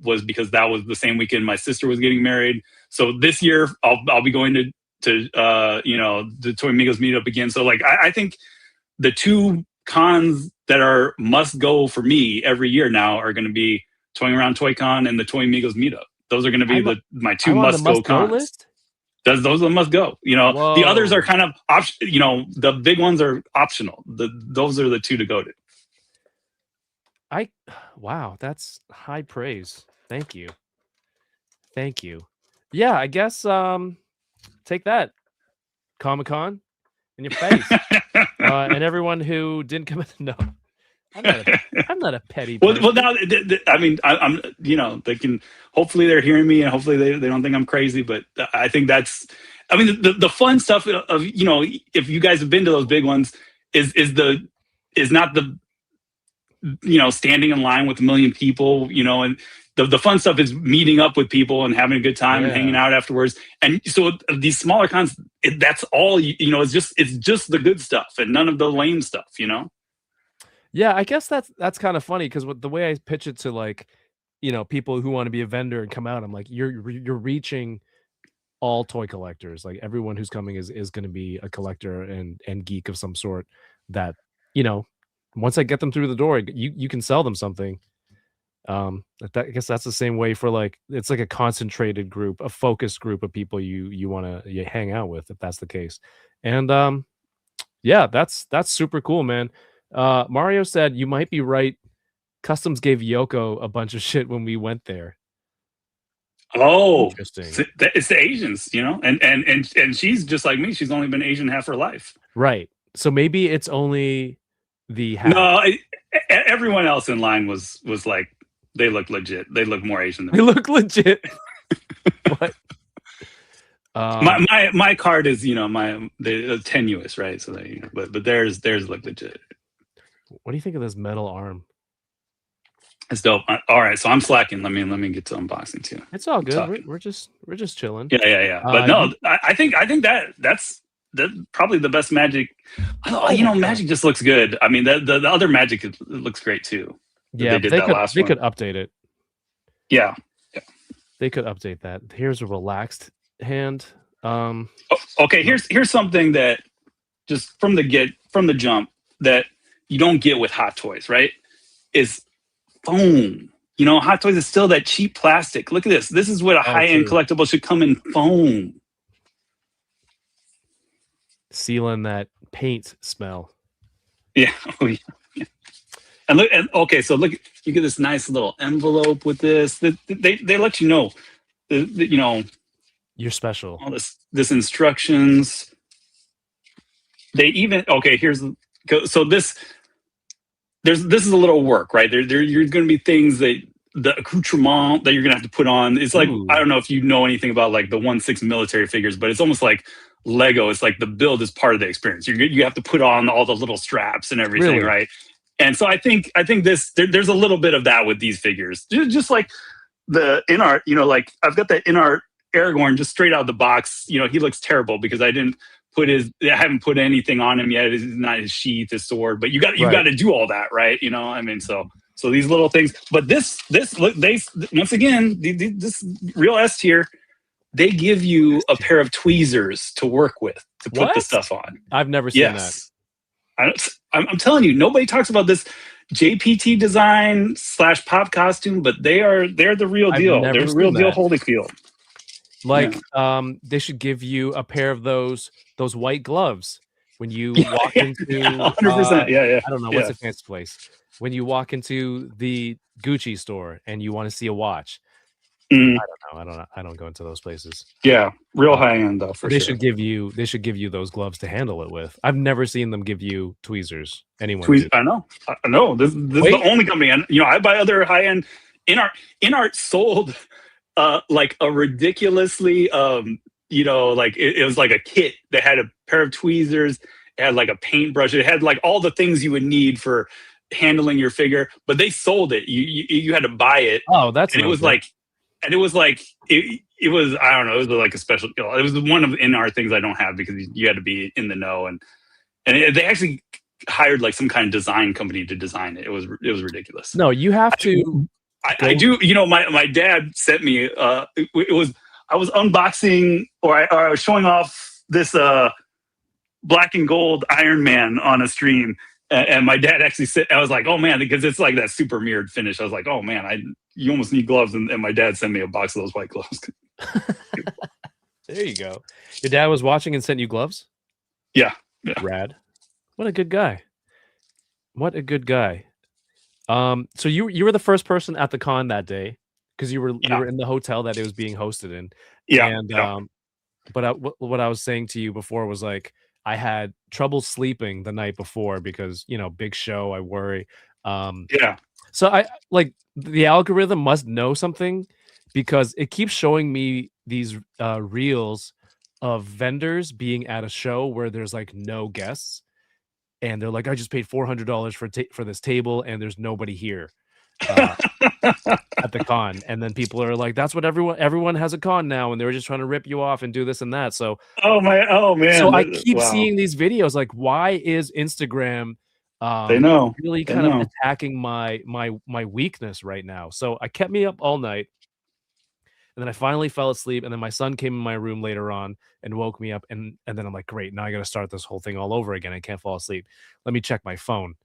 was because that was the same weekend my sister was getting married. So this year I'll be going to the Toy Migos meetup again. So like I think the two cons that are must go for me every year now are going to be Toying Around ToyCon and the Toy Migos meetup. Those are going to be my two must go cons. List? Those are the must go. Whoa. The others are kind of the big ones are optional. Those are the two to go to. Wow, that's high praise. Thank you. Yeah, I guess take that, Comic-Con, in your face. And everyone who didn't come in. No, I'm not a petty person. Well, now I mean, I'm they can hopefully they're hearing me and hopefully they don't think I'm crazy. But I think that's the fun stuff of if you guys have been to those big ones is not the standing in line with a million people, and the fun stuff is meeting up with people and having a good time and hanging out afterwards. And so these smaller cons, that's all, it's just the good stuff and none of the lame stuff, Yeah, I guess that's kind of funny because the way I pitch it to like, people who want to be a vendor and come out, I'm like, you're reaching all toy collectors. Like everyone who's coming is going to be a collector and geek of some sort that, once I get them through the door, you can sell them something. I guess that's the same way for like, it's like a concentrated group, a focused group of people you want to hang out with, if that's the case. And yeah, that's super cool, man. Mario said you might be right. Customs gave Yoko a bunch of shit when we went there. Oh, interesting. It's the Asians, and she's just like me. She's only been Asian half her life. Right. So maybe it's only the half. No, everyone else in line was like, they look legit. They look more Asian than me. They look legit. What? My card is tenuous, right? So but theirs look legit. What do you think of this metal arm? It's dope. All right, so I'm slacking. Let me get to unboxing too. It's all good. We're just chilling. Yeah. But no, I think that's probably the best Magic. Magic just looks good. I mean, the other Magic looks great too. Yeah, they could update it. Yeah. They could update that. Here's a relaxed hand. Okay, here's something that just from the jump that you don't get with Hot Toys, right? Is foam. Hot Toys is still that cheap plastic. Look at this. This is what a high-end collectible should come in foam. Sealing that paint smell. Yeah. Oh, yeah. And look, so look, you get this nice little envelope with this. They let you know, you're special. All this instructions. They even this is a little work, right? You're going to be things that the accoutrement that you're going to have to put on. It's like, I don't know if you know anything about like the 1/6 military figures, but it's almost like Lego. It's like the build is part of the experience. You have to put on all the little straps and everything, really? Right? And so I think there's a little bit of that with these figures, just like the InArt. Like I've got the InArt Aragorn just straight out of the box. He looks terrible because I haven't put anything on him yet. It's not his sheath, his sword, but you got to do all that, right? So these little things. But this look, they once again, this real S tier. They give you a pair of tweezers to work with to put the stuff on. I've never seen that. I'm telling you, nobody talks about this JPT design / pop costume, but they're the real deal. They're the real deal Holyfield. Like, they should give you a pair of those white gloves when you walk into 100%. Yeah. I don't know what's the fancy place. When you walk into the Gucci store and you want to see a watch. I don't know. I don't go into those places. Yeah, real high end though. They should give you those gloves to handle it with. I've never seen them give you tweezers. I know. This is the only company. And I buy other high end. InArt sold like a ridiculously like it was like a kit that had a pair of tweezers, it had like a paintbrush, it had like all the things you would need for handling your figure, but they sold it. You had to buy it. Oh, that's and it was like. And it was like it was, I don't know, it was like a special. It was one of InArt things I don't have because you had to be in the know, and they actually hired like some kind of design company to design it. It was ridiculous. No, you have to. I do. You know, my dad sent me. It was I was unboxing or I was showing off this black and gold Iron Man on a stream, and my dad actually said, I was like, oh man, because it's like that super mirrored finish. I was like, oh man, you almost need gloves, and my dad sent me a box of those white gloves. There you go. Your dad was watching and sent you gloves? Yeah. Rad. What a good guy. What a good guy. So you were the first person at the con that day because you were in the hotel that it was being hosted in. Yeah. And but what I was saying to you before was like I had trouble sleeping the night before because, you know, big show, I worry. Yeah. So I like the algorithm must know something because it keeps showing me these reels of vendors being at a show where there's like no guests, and they're like, I just paid $400 for this table and there's nobody here at the con. And then people are like, that's what everyone has a con now, and they were just trying to rip you off and do this and that. So oh man, so I keep seeing these videos like, why is Instagram they know really kind of attacking my weakness right now? So I kept me up all night. And then I finally fell asleep, and then my son came in my room later on and woke me up, and then I'm like, great, now I got to start this whole thing all over again. I can't fall asleep. Let me check my phone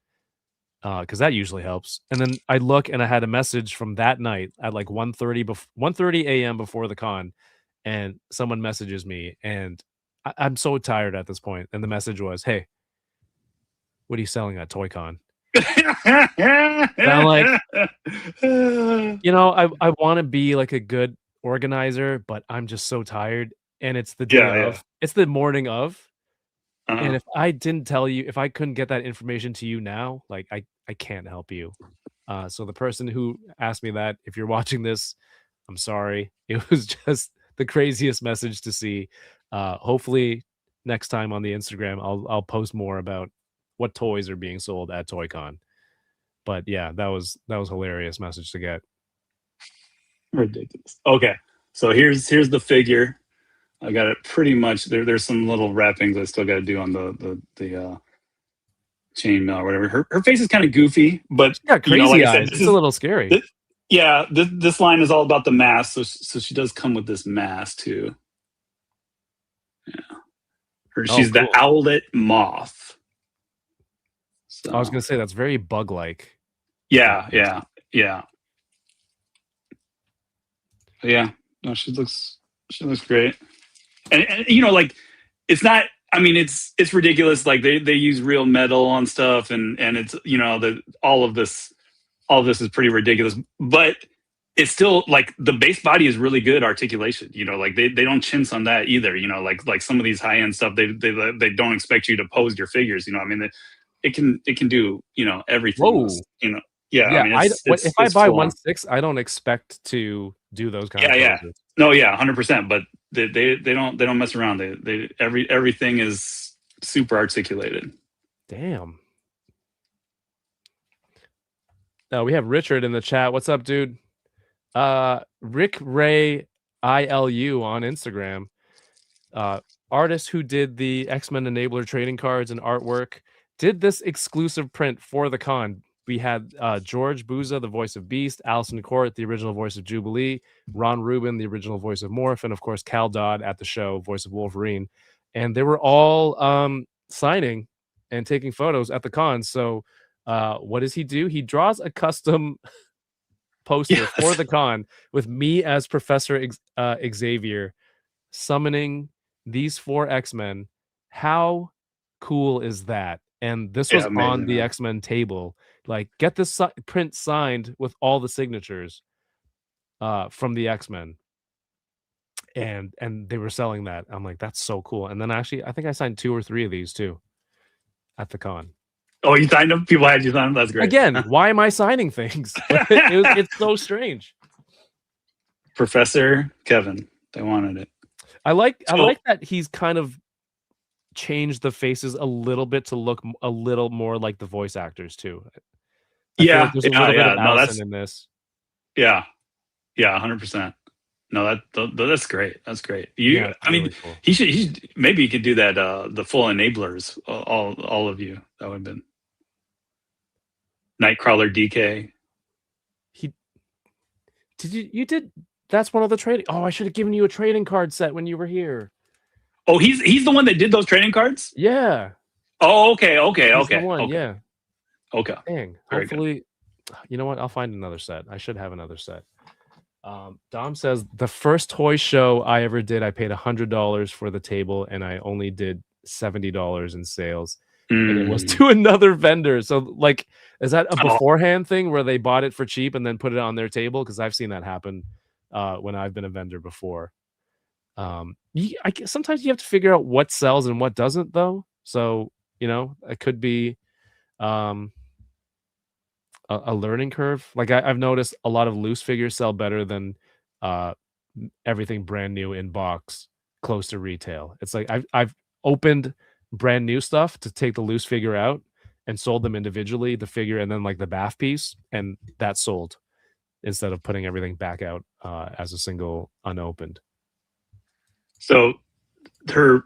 because that usually helps. And then I look, and I had a message from that night at like 1:30 a.m. before the con, and someone messages me, and I'm so tired at this point. And the message was, hey, what are you selling at ToyCon? And I'm like, you know, I want to be like a good organizer, but I'm just so tired, and it's the day of, it's the morning of, and if I didn't tell you, if I couldn't get that information to you now, like I can't help you. So the person who asked me that, if you're watching this, I'm sorry. It was just the craziest message to see. Hopefully next time on the Instagram I'll post more about what toys are being sold at ToyCon. But yeah, that was hilarious message to get. Ridiculous. Okay, so here's the figure. I got it pretty much. There's some little wrappings I still got to do on the chainmail or whatever. Her face is kind of goofy, but she got crazy like eyes. It's a little scary. This line is all about the mask. So she does come with this mask too. Yeah, she's cool. The owlet moth. So. I was gonna say that's very bug-like. Yeah. No, she looks great, and you know, like it's not. I mean, it's ridiculous. Like they use real metal on stuff, and it's, you know, all of this is pretty ridiculous. But it's still like the base body is really good articulation. You know, like they don't chintz on that either. You know, like some of these high end stuff, they don't expect you to pose your figures. You know, I mean, it can do, you know, everything. Whoa. You know. Yeah, I mean, if I buy 1/6, I don't expect to do those kind of poses. No, 100%. But they don't mess around. They everything is super articulated. Damn. Now we have Richard in the chat. What's up, dude? Rick Ray ILU on Instagram. Artist who did the X-Men Enabler trading cards and artwork, did this exclusive print for the con. We had George Bouza, the voice of Beast, Allison Court, the original voice of Jubilee, Ron Rubin, the original voice of Morph, and of course Cal Dodd at the show, voice of Wolverine. And they were all signing and taking photos at the con. So what does he do? He draws a custom poster for the con with me as Professor Xavier summoning these 4 X-Men. How cool is that? And this was on the X-Men table. Like, get this print signed with all the signatures from the X-Men. And they were selling that. I'm like, that's so cool. And then actually, I think I signed 2 or 3 of these too at the con. Oh, you signed them? People had you sign them? That's great. Again, why am I signing things? It's so strange. Professor Kevin, they wanted it. I like that he's kind of changed the faces a little bit to look a little more like the voice actors too. I feel like there's a little bit of Allison in this. Yeah, 100%. No, that's great. That's great. Yeah, I mean, really cool. maybe he could do that. The full enablers, all of you. That would have been Nightcrawler DK. He you did. That's one of the trading. Oh, I should have given you a trading card set when you were here. Oh, he's the one that did those trading cards. Yeah. Oh, okay. He's the one. Yeah. Okay. Dang. Very Hopefully, you know what? I'll find another set. I should have another set. Dom says the first toy show I ever did, I paid $100 for the table, and I only did $70 in sales, and it was to another vendor. So, like, is that a beforehand thing where they bought it for cheap and then put it on their table? Because I've seen that happen when I've been a vendor before. I guess sometimes you have to figure out what sells and what doesn't, though. So it could be a learning curve. Like I've noticed a lot of loose figures sell better than everything brand new in box close to retail. It's like I've opened brand new stuff to take the loose figure out and sold them individually, the figure and then like the bath piece, and that sold instead of putting everything back out as a single unopened. So the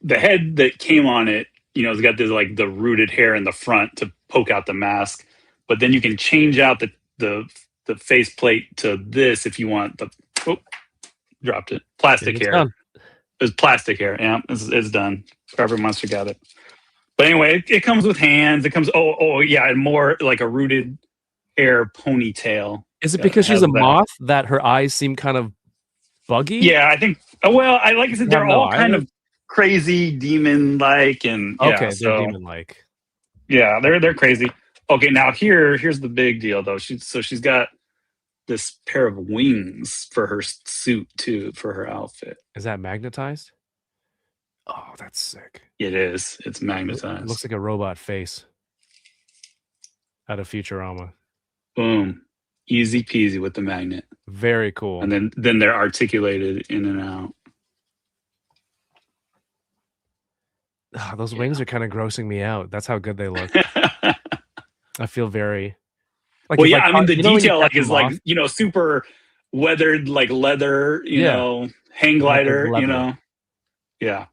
head that came on it, it's got this like the rooted hair in the front to poke out the mask, but then you can change out the face plate to this if you want dropped it. Plastic hair. Done. It's plastic hair. Yeah, it's done. Forever Monster got it. But anyway, it comes with hands. It comes and more like a rooted hair ponytail. Is it because she's a moth that her eyes seem kind of buggy? Yeah, I think. Well, like I said, they're all kind of crazy demon-like, and they're demon-like. Yeah, they're crazy. Okay, now here's the big deal though. She's got this pair of wings for her suit too, for her outfit. Is that magnetized? Oh, that's sick. It is. It's magnetized. It looks like a robot face out of Futurama. Boom. Easy peasy with the magnet. Very cool. And then they're articulated in and out. Those wings are kind of grossing me out. That's how good they look. I feel very like. Well, yeah, I mean the detail is like super weathered, like leather, hang glider, Yeah.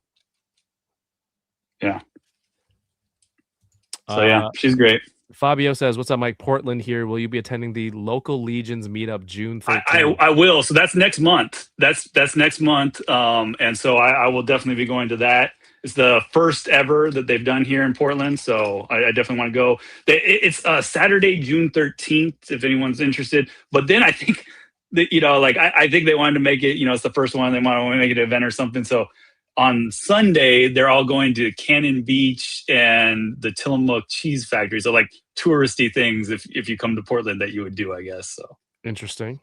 So she's great. Fabio says, "What's up, Mike? Portland here. Will you be attending the local Legions meetup June 13th?" I will. So that's next month. That's next month. And so I will definitely be going to that. It's the first ever that they've done here in Portland. So I definitely want to go. It's Saturday, June 13th, if anyone's interested. But then I think that, I think they wanted to make it, it's the first one. They want to make it an event or something. So on Sunday, they're all going to Cannon Beach and the Tillamook Cheese Factory. So like touristy things if you come to Portland that you would do, I guess. So interesting.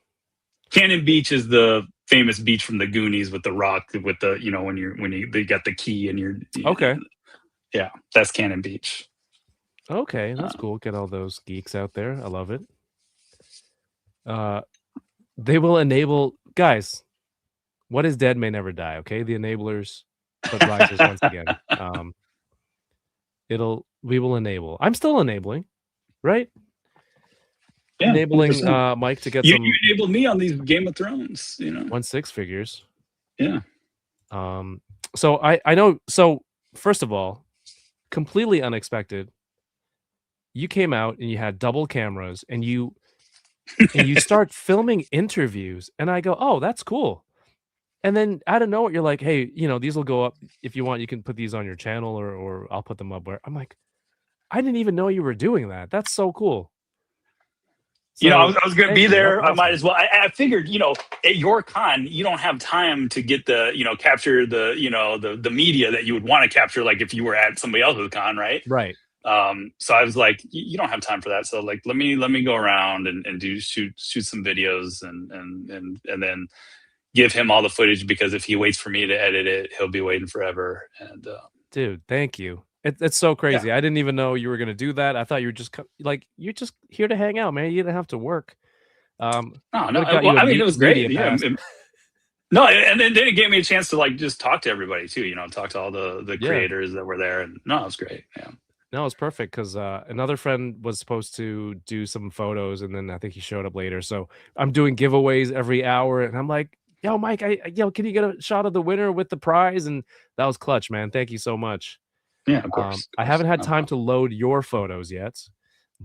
Cannon Beach is the famous beach from the Goonies with the rock with the when they got the key and you're okay. Yeah, that's Cannon Beach. Okay, that's cool. Get all those geeks out there. I love it. They will enable guys. What is dead may never die. Okay, the enablers, but rises once again. We will enable. I'm still enabling, right? Yeah, enabling 100%. Mike to get some. You enabled me on these Game of Thrones, 1/6 figures. Yeah. So I know. So first of all, completely unexpected. You came out and you had double cameras, and you start filming interviews, and I go, "Oh, that's cool." And then out of nowhere, you're like, "Hey, these will go up if you want. You can put these on your channel, or I'll put them up where." I'm like, I didn't even know you were doing that. That's so cool. So, I was going to be there. Awesome. I might as well. I figured, at your con, you don't have time to get capture the media that you would want to capture, like if you were at somebody else's con, right? Right. So I was like, you don't have time for that. So like, let me go around and shoot some videos and then give him all the footage, because if he waits for me to edit it, he'll be waiting forever. And dude, thank you. It's so crazy. Yeah. I didn't even know you were going to do that. I thought you were just you're just here to hang out, man. You didn't have to work. No. It was great. Yeah. No, and then it gave me a chance to just talk to everybody too. Talk to all the creators that were there, and no, it was great. Yeah. No, it was perfect because another friend was supposed to do some photos, and then I think he showed up later. So I'm doing giveaways every hour, and I'm like, yo, Mike, can you get a shot of the winner with the prize? And that was clutch, man. Thank you so much. Yeah, of course. I haven't had time to load your photos yet,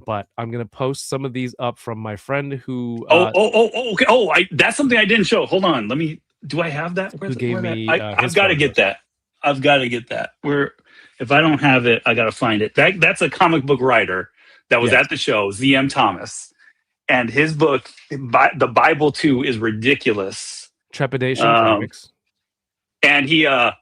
but I'm gonna post some of these up from my friend who Okay. That's something I didn't show. Hold on. Do I have that? who gave me I've got to get that. I've got to get that. If I don't have it, I got to find it. That's a comic book writer that was at the show, Z.M. Thomas, and his book, The Bible 2, is ridiculous. Trepidation Comics. And he, I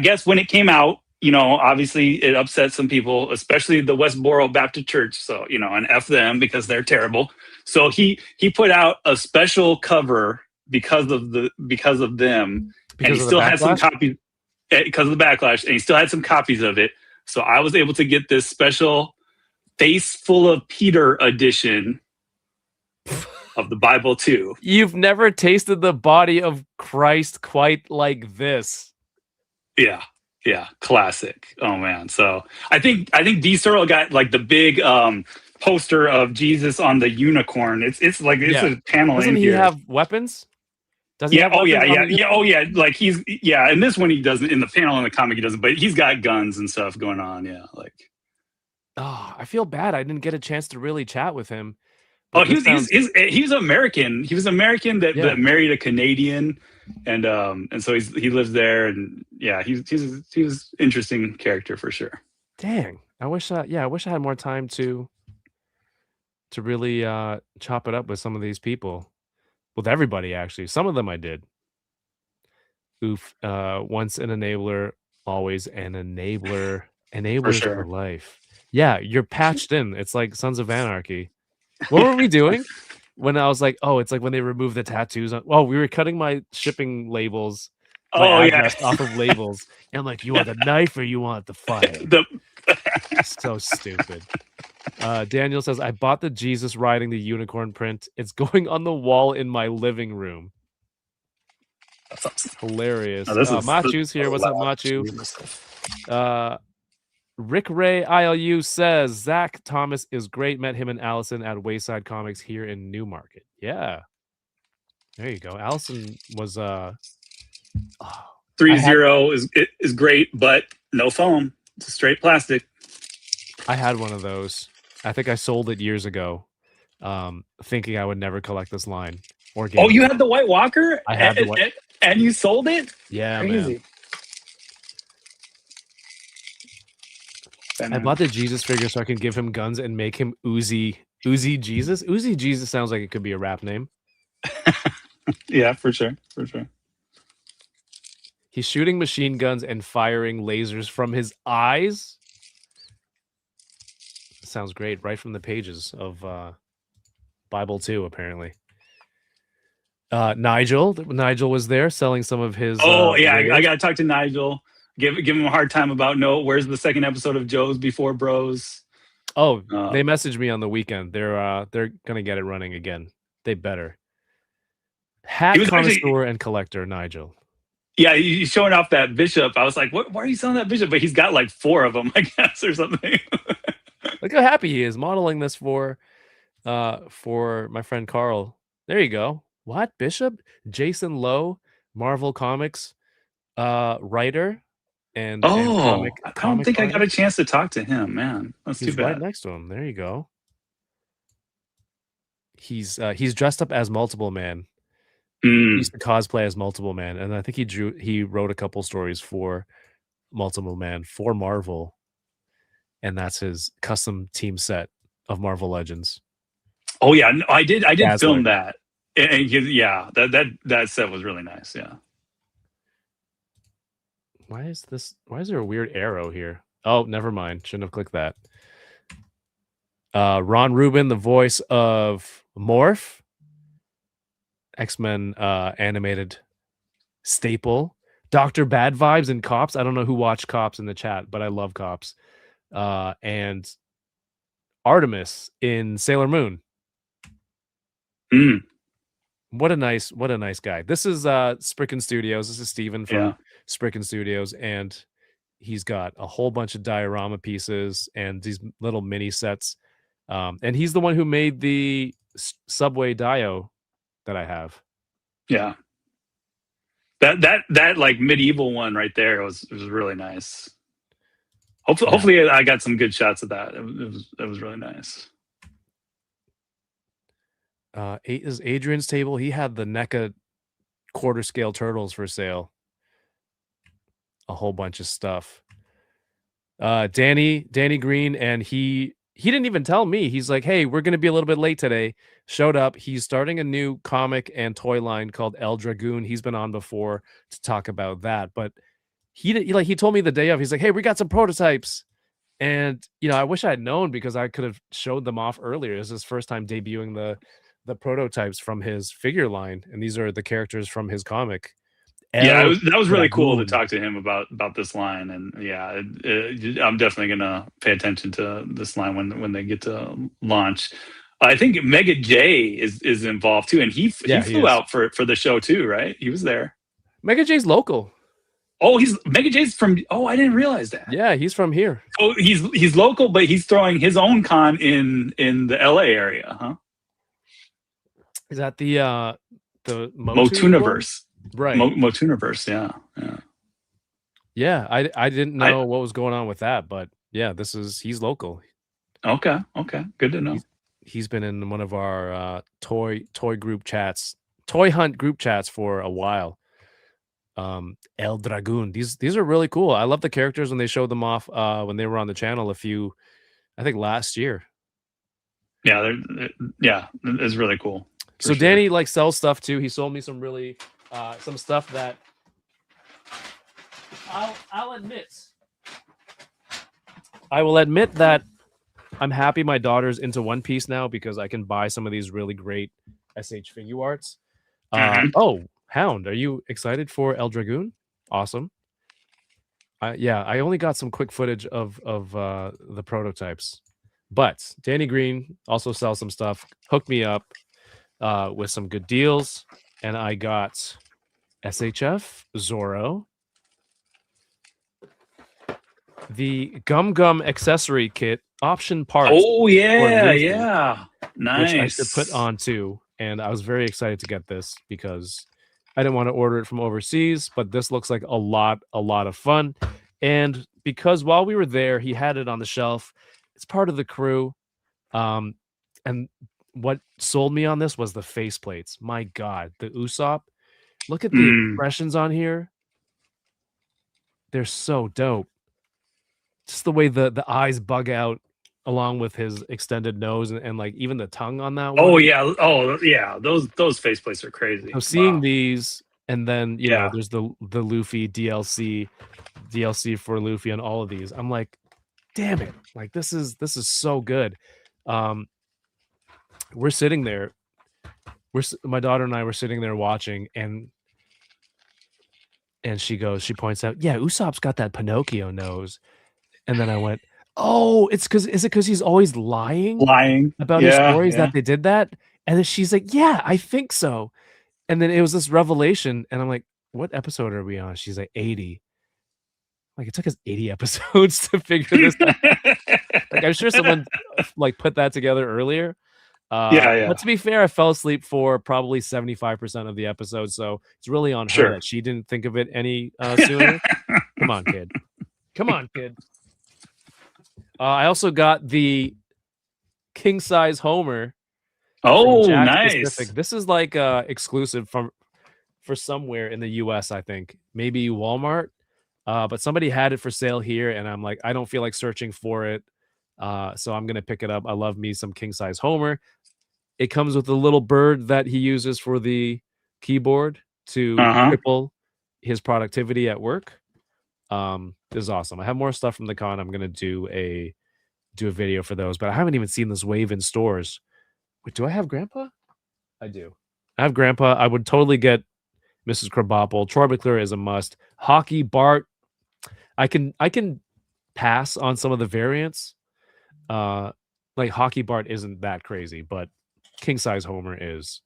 guess when it came out, obviously it upset some people, especially the Westboro Baptist Church. So, and F them because they're terrible. So he put out a special cover because of them, and he still had some copies because of the backlash, and he still had some copies of it. So I was able to get this special Face Full of Peter edition of the Bible 2. You've never tasted the body of Christ quite like this. Yeah, classic. Oh man. So I think D Searle got like the big poster of Jesus on the unicorn. It's a panel. Doesn't he have weapons? Does he have weapons? Yeah. Like in this one he doesn't. In the panel in the comic he doesn't, but he's got guns and stuff going on. Yeah, like. Oh, I feel bad. I didn't get a chance to really chat with him. He's American. He was American that married a Canadian, and so he lives there, and yeah, he's interesting character for sure. Dang, I wish I had more time to really chop it up with some of these people, with everybody actually. Some of them I did. Oof, once an enabler, always an enabler. Enablers for life. Yeah, you're patched in. It's like Sons of Anarchy. What were we doing when I was like, oh, it's like when they remove the tattoos on. Well, we were cutting my shipping labels, off of labels. And I'm like, you want the knife or you want the fire? So stupid. Daniel says, I bought the Jesus riding the unicorn print. It's going on the wall in my living room. That's hilarious. Machu's here. What's up, Machu? Rick Ray ILU says Zach Thomas is great. Met him and Allison at Wayside Comics here in Newmarket. Yeah, there you go. Allison was 3-0 is great, but no foam. It's straight plastic. I had one of those. I think I sold it years ago, thinking I would never collect this line. Oh, you had the White Walker? I had the White, and you sold it? Yeah, crazy. Man. I bought the Jesus figure so I can give him guns and make him Uzi Jesus. Uzi Jesus sounds like it could be a rap name. Yeah, for sure. He's shooting machine guns and firing lasers from his eyes. Sounds great, right from the pages of Bible 2, apparently. Nigel was there selling some of his. I gotta talk to Nigel. Give him a hard time about where's the second episode of Joe's Before Bros? Oh, they messaged me on the weekend. They're gonna get it running again. They better. Hat connoisseur and collector, Nigel. Yeah, he's showing off that bishop. I was like, why are you selling that bishop? But he's got like 4 of them, I guess, or something. Look how happy he is modeling this for my friend Carl. There you go. What bishop? Jason Lowe, Marvel Comics writer. And I don't think I got a chance to talk to him, man. That's too bad. Right next to him. There you go. He's dressed up as Multiple Man. He used to cosplay as Multiple Man, and I think he wrote a couple stories for Multiple Man for Marvel, and that's his custom team set of Marvel Legends. Oh yeah, I did film that, and that set was really nice. Yeah. Why is there a weird arrow here? Oh, never mind. Shouldn't have clicked that. Ron Rubin, the voice of Morph, X-Men animated staple. Dr. Bad Vibes in Cops. I don't know who watched Cops in the chat, but I love Cops. And Artemis in Sailor Moon. What a nice guy. This is Spricken Studios. This is Steven from Spricken Studios, and he's got a whole bunch of diorama pieces and these little mini sets. And he's the one who made the Subway Dio that I have. Yeah. That like medieval one right there was really nice. Hopefully I got some good shots of that. It was really nice. 8 is Adrian's table. He had the NECA quarter scale turtles for sale. A whole bunch of stuff. Danny Green, and he didn't even tell me. He's like, "Hey, we're gonna be a little bit late today." Showed up. He's starting a new comic and toy line called El Dragoon. He's been on before to talk about that, but he told me the day of. He's like, "Hey, we got some prototypes," and I wish I had known because I could have showed them off earlier. This is his first time debuting the prototypes from his figure line, and these are the characters from his comic. Yeah, that was really cool to Dragoon. talk to him about this line, and yeah, I'm definitely gonna pay attention to this line when they get to launch. I think Mega J is involved too, and he flew out for the show too, right? He was there. Mega J's local. Oh, Mega J's from. Oh, I didn't realize that. Yeah, he's from here. Oh, he's local, but he's throwing his own con in the LA area, huh? Is that the Motuniverse? Right. Motuniverse, yeah. I didn't know what was going on with that, but yeah, he's local. Okay, good to know. He's been in one of our toy group chats, toy hunt group chats for a while. El Dragoon. These are really cool. I love the characters when they showed them off when they were on the channel I think last year. Yeah, it's really cool. So sure. Danny like sells stuff too. He sold me some really some stuff that I will admit that I'm happy my daughter's into One Piece now because I can buy some of these really great SH figure arts. Oh, Hound, are you excited for El Dragoon? Awesome. I only got some quick footage of the prototypes, but Danny Green also sells some stuff. Hooked me up with some good deals, and I got SHF Zorro, the Gum accessory kit option parts. Oh yeah, nice. Which I should put on too, and I was very excited to get this because I didn't want to order it from overseas, but this looks like a lot of fun. And because while we were there, he had it on the shelf. It's part of the crew. And what sold me on this was the faceplates. My God, the Usopp. Look at the expressions on here. They're so dope. Just the way the eyes bug out along with his extended nose and like even the tongue on that one. Oh yeah. Those faceplates are crazy. I'm seeing these, and then you know there's the Luffy DLC for Luffy and all of these. I'm like, damn it. Like this is so good. We're sitting there. My daughter and I were sitting there watching, and she points out, yeah, Usopp's got that Pinocchio nose. And then I went, oh, is it because he's always lying about his stories that they did that? And then she's like, yeah, I think so. And then it was this revelation, and I'm like, what episode are we on? She's like, 80. Like, it took us 80 episodes to figure this out. Like, I'm sure someone like put that together earlier. But to be fair, I fell asleep for probably 75% of the episode, so it's really on her that she didn't think of it any sooner. Come on, kid. I also got the king size Homer. Oh, nice! Pacific. This is like exclusive for somewhere in the U.S. I think maybe Walmart, but somebody had it for sale here, and I'm like, I don't feel like searching for it, so I'm gonna pick it up. I love me some king size Homer. It comes with a little bird that he uses for the keyboard to triple his productivity at work. This is awesome. I have more stuff from the con. I'm gonna do a video for those, but I haven't even seen this wave in stores. Wait, do I have Grandpa? I do. I have Grandpa. I would totally get Mrs. Krabappel. Troy McClure is a must. Hockey Bart. I can pass on some of the variants. Like Hockey Bart isn't that crazy, but king size Homer is,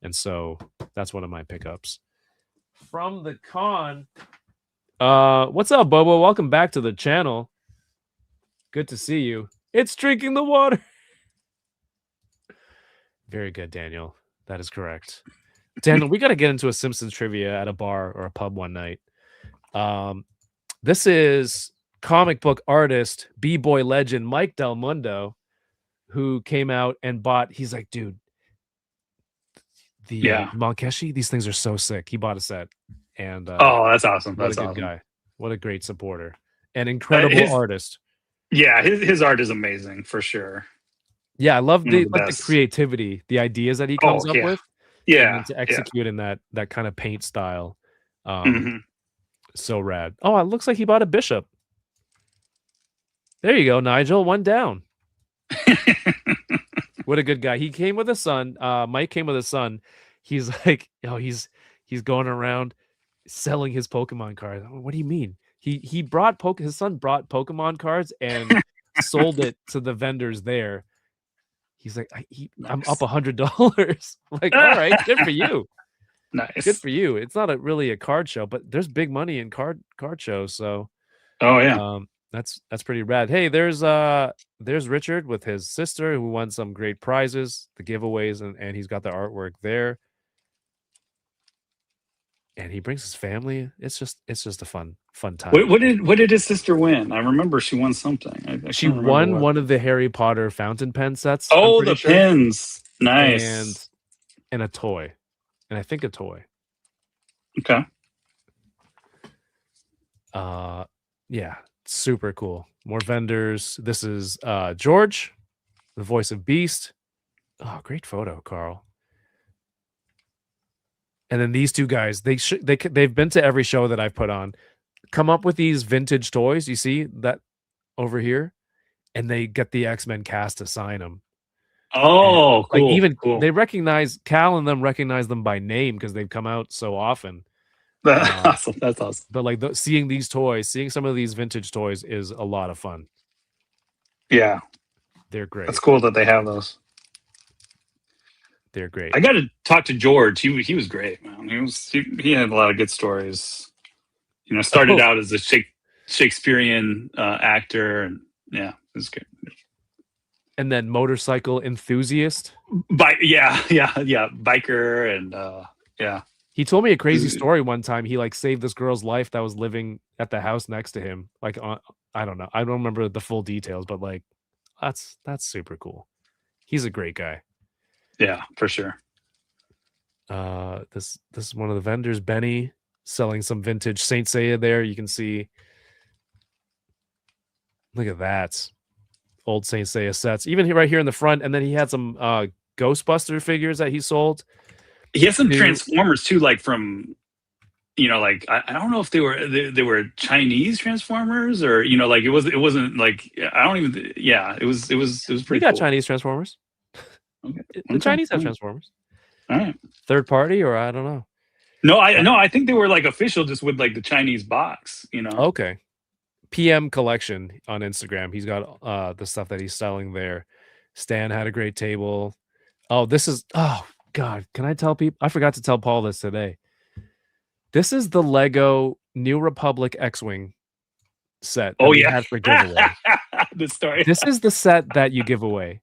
and so that's one of my pickups from the con. What's up, Bobo? Welcome back to the channel. Good to see you. It's drinking the water. Very good, Daniel. That is correct. Daniel, we got to get into a Simpsons trivia at a bar or a pub one night. This is comic book artist, b-boy legend Mike Del Mundo, who came out and bought. He's like, dude, the Monkeshi, these things are so sick. He bought a set, and oh, that's awesome. What That's a good awesome. guy. What a great supporter. An incredible artist. Yeah, his art is amazing for sure. Yeah, I love the creativity, the ideas that he comes up with. Yeah, and to execute in that kind of paint style. Mm-hmm. So rad. Oh, it looks like he bought a bishop. There you go, Nigel. One down. What a good guy. He came with a son. Mike came with a son. He's like, he's going around selling his Pokemon cards. What do you mean? He brought his son brought Pokemon cards and sold it to the vendors there. He's like, I'm up $100. Like, all right, good for you. Nice. Good for you. It's not really a card show, but there's big money in card shows. So, oh yeah, that's pretty rad. Hey, there's Richard with his sister who won some great prizes, the giveaways, and he's got the artwork there. And he brings his family. It's just a fun time. What did his sister win? I remember she won something. I she won one of the Harry Potter fountain pen sets. Oh, the pins. Nice. And a toy. And I think a toy. Okay. Yeah, super cool. More vendors. This is George, the voice of Beast. Oh, great photo, Carl. And then these two guys, they've been to every show that I've put on. Come up with these vintage toys. You see that over here, and they get the X-Men cast to sign them. Oh, and, cool. Cool. They recognize Cal and them recognize them by name because they've come out so often. That's awesome. That's awesome. But like seeing these toys, seeing some of these vintage toys is a lot of fun. Yeah, they're great. That's cool that they have those. They're great. I got to talk to George. He was great, man. He had a lot of good stories. Started out as a Shakespearean actor, and yeah, it was good. And then motorcycle enthusiast. Biker, and yeah. He told me a crazy story one time. He saved this girl's life that was living at the house next to him. I don't know. I don't remember the full details, but that's super cool. He's a great guy. Yeah, for sure. This is one of the vendors, Benny, selling some vintage Saint Seiya there. You can see. Look at that. Old Saint Seiya sets. Even right here in the front. And then he had some Ghostbuster figures that he sold. He has some Transformers too, from I don't know if they were Chinese Transformers or it wasn't I don't even it was pretty We got cool. Chinese Transformers. Okay. The Chinese have Transformers. All right. Third party, or I don't know. No, I think they were official, just with the Chinese box. Okay. PM Collection on Instagram. He's got the stuff that he's selling there. Stan had a great table. Oh, this is God. Can I tell people? I forgot to tell Paul this today. This is the Lego New Republic X-Wing set. Oh yeah, had for giveaway. The story. This is the set that you give away.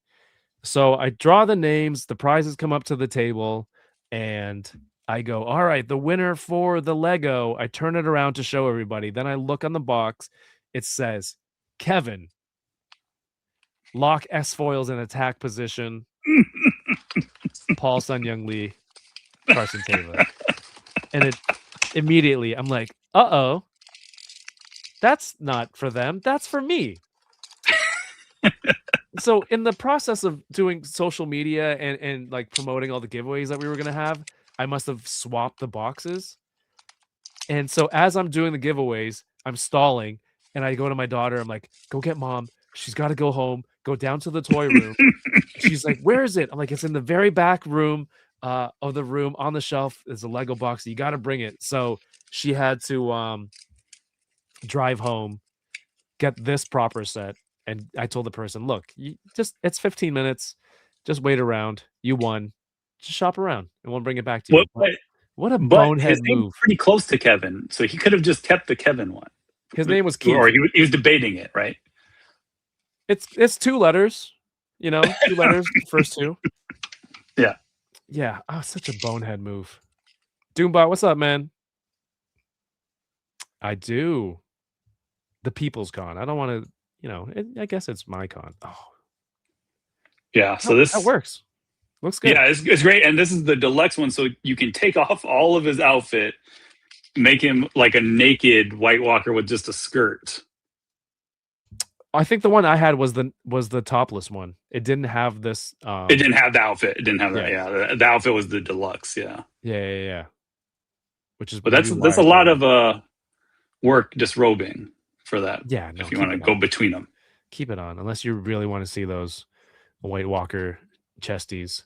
So I draw the names, the prizes come up to the table, and I go, all right, the winner for the Lego. I turn it around to show everybody. Then I look on the box. It says, Kevin, lock S foils in attack position. Paul Sun Young Lee, Carson Taylor. And it immediately, I'm like, uh-oh. That's not for them. That's for me. So in the process of doing social media and promoting all the giveaways that we were going to have, I must have swapped the boxes. And so as I'm doing the giveaways, I'm stalling and I go to my daughter. I'm like, go get mom. She's got to go home, go down to the toy room. She's like, where is it? I'm like, it's in the very back room of the room on the shelf. There's a Lego box. You got to bring it. So she had to drive home, get this proper set. And I told the person, look, it's 15 minutes. Just wait around. You won. Just shop around and we'll bring it back to you. What a bonehead move. Pretty close to Kevin. So he could have just kept the Kevin one. His name was Keith. Or he was debating it, right? It's 2 letters, 2 letters, first 2. Yeah. Yeah. Oh, such a bonehead move. Doombot, what's up, man? I do. The People's Con. I don't want to, I guess it's my con. Oh, Yeah. So that this, works. Looks good. yeah, it's great. And this is the deluxe one. So you can take off all of his outfit, make him like a naked White Walker with just a skirt. I think the one I had was the topless one. It didn't have this. It didn't have the outfit. It didn't have that. Yeah. The outfit was the deluxe. Yeah. Yeah. Which is, But that's a lot of work disrobing for that. Yeah. No, if you want to go between them. Keep it on, unless you really want to see those White Walker chesties.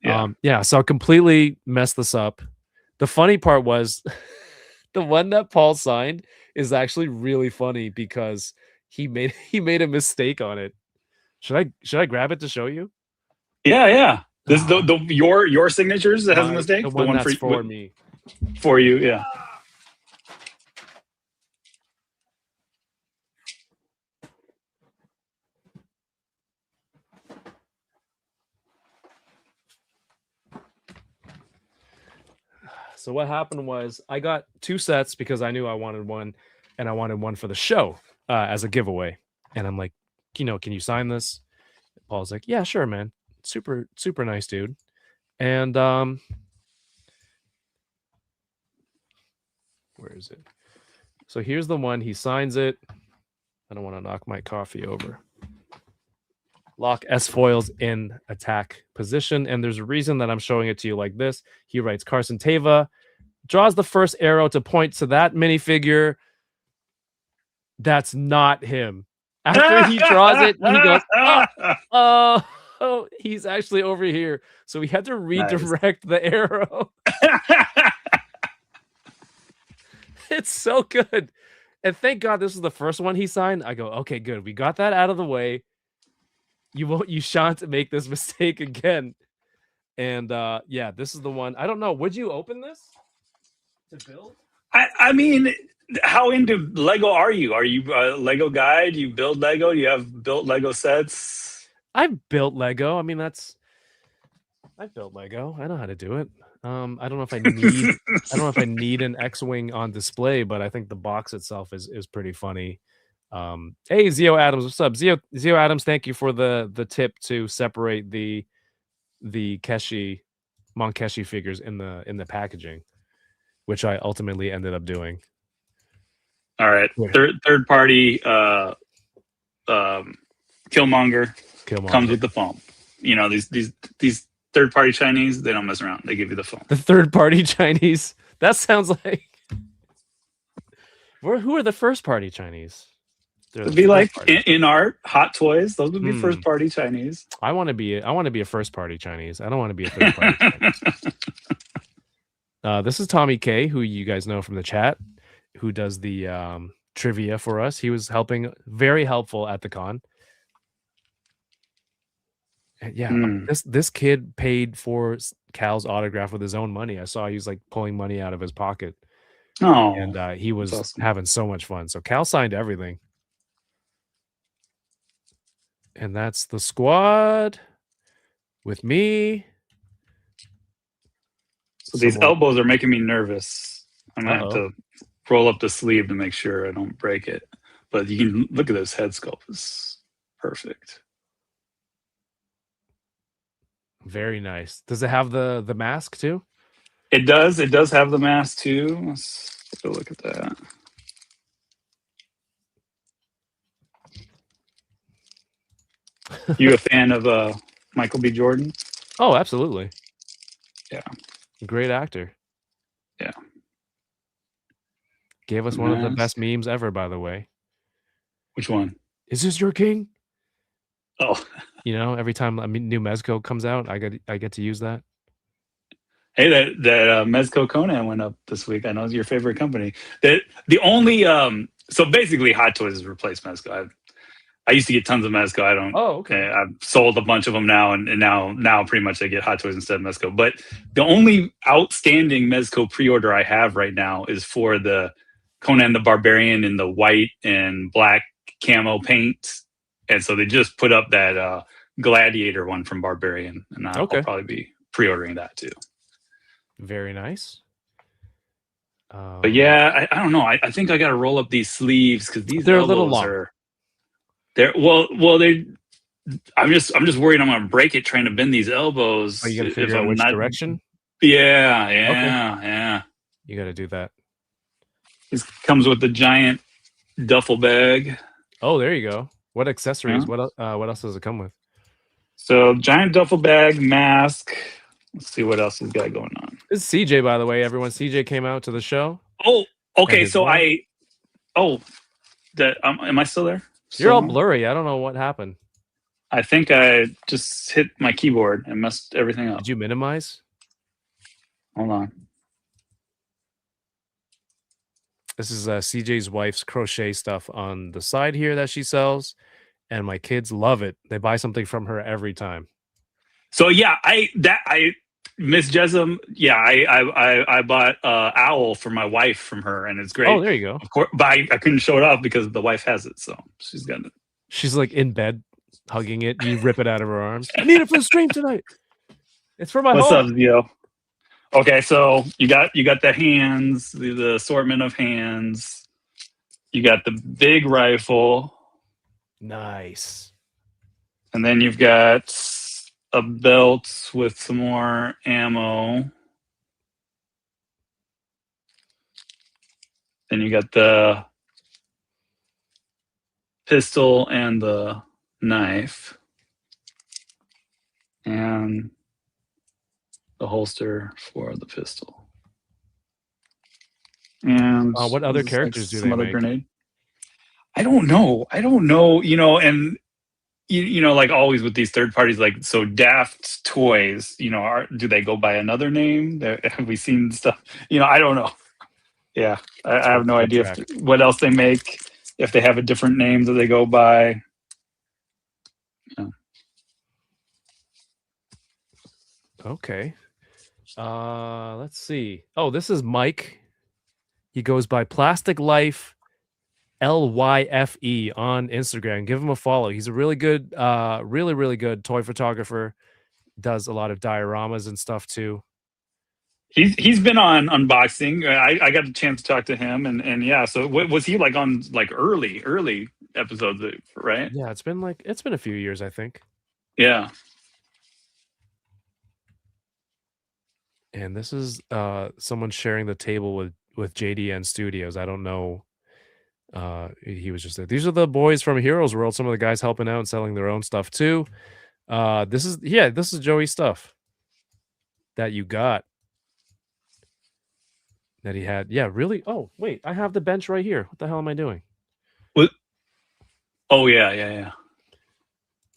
Yeah. So I completely messed this up. The funny part was the one that Paul signed is actually really funny because he made a mistake on it. Should I grab it to show you? Yeah. This is your signatures that has a mistake. The one that's for me. For you, yeah. So what happened was I got 2 sets because I knew I wanted one, and I wanted one for the show as a giveaway. And I'm like, can you sign this? Paul's like, yeah, sure, man. Super, super nice dude. And where is it? So here's the one. He signs it. I don't want to knock my coffee over. Lock S foils in attack position. And there's a reason that I'm showing it to you like this. He writes Carson Teva, draws the first arrow to point to that minifigure. That's not him. After he draws it, he goes, oh, he's actually over here. So we had to redirect the arrow. It's so good. And thank God this is the first one he signed. I go, okay, good. We got that out of the way. You shan't make this mistake again. And yeah, this is the one. I don't know. Would you open this to build? I mean, how into Lego are you? Are you a Lego guy? Do you build Lego? Do you have built Lego sets? I've built Lego. I mean, I've built Lego. I know how to do it. I don't know if I need an X-Wing on display, but I think the box itself is pretty funny. Hey, Zio Adams, what's up? Zio Adams, thank you for the tip to separate the Mon Keshi figures in the packaging, which I ultimately ended up doing. All right. Third party Killmonger comes with the foam. You know, these third party Chinese, they don't mess around. They give you the foam. The third party Chinese. That sounds like who are the first party Chinese? It'd be like in art, Hot Toys. Those would be first party Chinese. I want to be a first party Chinese. I don't want to be a third party Chinese. This is Tommy K, who you guys know from the chat, who does the trivia for us. He was very helpful at the con. And yeah, this kid paid for Cal's autograph with his own money. I saw he was like pulling money out of his pocket. Oh, and he was having so much fun. So Cal signed everything. And that's the squad with me. So these elbows are making me nervous. I'm going to have to roll up the sleeve to make sure I don't break it. But you can look at this head sculpt. It's perfect. Very nice. Does it have the mask too? It does. It does have the mask too. Let's take a look at that. You a fan of Michael B. Jordan? Oh, absolutely. Yeah. Great actor. Yeah. Gave us one of the best memes ever, by the way. Which one? Is this your king? Oh. You know, every time a new Mezco comes out, I get to use that. Hey, that Mezco Conan went up this week. I know it's your favorite company. The only so basically Hot Toys has replaced Mezco. I used to get tons of Mezco. I don't. Oh, okay. I've sold a bunch of them now, and now pretty much I get Hot Toys instead of Mezco. But the only outstanding Mezco pre-order I have right now is for the Conan the Barbarian in the white and black camo paint, and so they just put up that Gladiator one from Barbarian, and I'll probably be pre-ordering that too. Very nice. But yeah, I don't know. I think I got to roll up these sleeves because these they're a little elbows long. are. They're they. I'm just worried I'm gonna break it trying to bend these elbows. Are you gonna figure out which direction? Yeah, yeah. You got to do that. This comes with the giant duffel bag. Oh, there you go. What accessories? What else does it come with? So giant duffel bag, mask. Let's see what else he's got going on. This is CJ, by the way. Everyone, CJ came out to the show. Oh, okay. So wife. Am I still there? You're all blurry. I don't know what happened. I think I just hit my keyboard and messed everything up. Did you minimize? Hold on. This is CJ's wife's crochet stuff on the side here that she sells, and my kids love it. They buy something from her every time. So yeah, Miss Jessamine, yeah, I bought owl for my wife from her, and it's great. Oh, there you go. Of course, but I couldn't show it off because the wife has it, so she's got it. She's like in bed, hugging it. You rip it out of her arms. I need it for the stream tonight. It's for my What's home. up, Yo? Okay, so you got the hands, the assortment of hands. You got the big rifle. Nice. And then you've got a belt with some more ammo. Then you got the pistol and the knife. And the holster for the pistol. And what other characters do some they other make? grenade? I don't know. You know, and you know, like always with these third parties, like so Daft Toys, you know, do they go by another name? Have we seen stuff? You know, I don't know. Yeah, I have no idea what else they make, if they have a different name that they go by. Yeah. Okay. Let's see. Oh, this is Mike. He goes by Plastic Life LYFE on Instagram. Give him a follow. He's a really good, really good toy photographer. Does a lot of dioramas and stuff too. He's been on unboxing. I got a chance to talk to him, and yeah. So was he like on like early episodes, right? Yeah, it's been a few years, I think. Yeah. And this is someone sharing the table with JDN Studios. I don't know. He was just there. These are the boys from Heroes World. Some of the guys helping out and selling their own stuff too. This is Joey's stuff that you got. That he had. Yeah, really? Oh, wait. I have the bench right here. What the hell am I doing? What? Oh, yeah.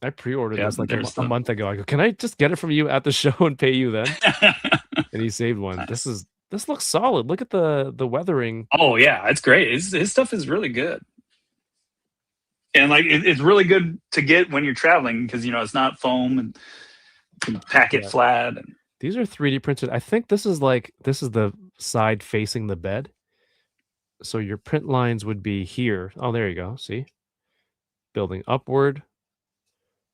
I pre-ordered this like a month ago. I go, can I just get it from you at the show and pay you then? And he saved one. This looks solid. Look at the weathering. Oh yeah, it's great. His stuff is really good, and like it's really good to get when you're traveling because you know it's not foam and you can pack it flat. And these are 3D printed. I think this is the side facing the bed, so your print lines would be here. Oh, there you go. See, building upward.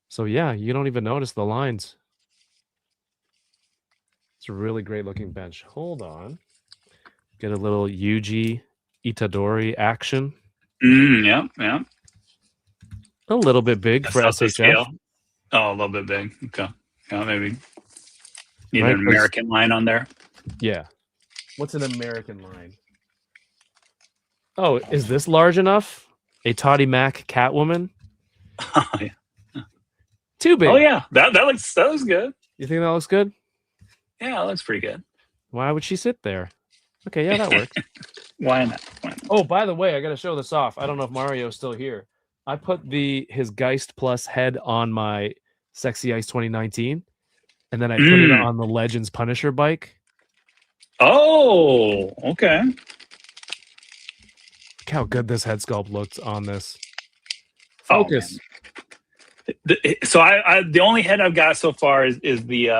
So yeah, you don't even notice the lines. It's a really great looking bench. Hold on. Get a little Yuji Itadori action. Yeah. A little bit big for SHF. Oh, a little bit big. Okay. Yeah, maybe need an American line on there. Yeah. What's an American line? Oh, is this large enough? A Toddy Mac Catwoman? Oh, yeah. Too big. Oh yeah. That looks good. You think that looks good? Yeah, it looks pretty good. Why would she sit there? Okay, yeah, that works. Why not? Oh, by the way, I got to show this off. I don't know if Mario's still here. I put his Geist Plus head on my Sexy Ice 2019, and then I put it on the Legends Punisher bike. Oh, okay. Look how good this head sculpt looked on this. Focus. So I the only head I've got so far is the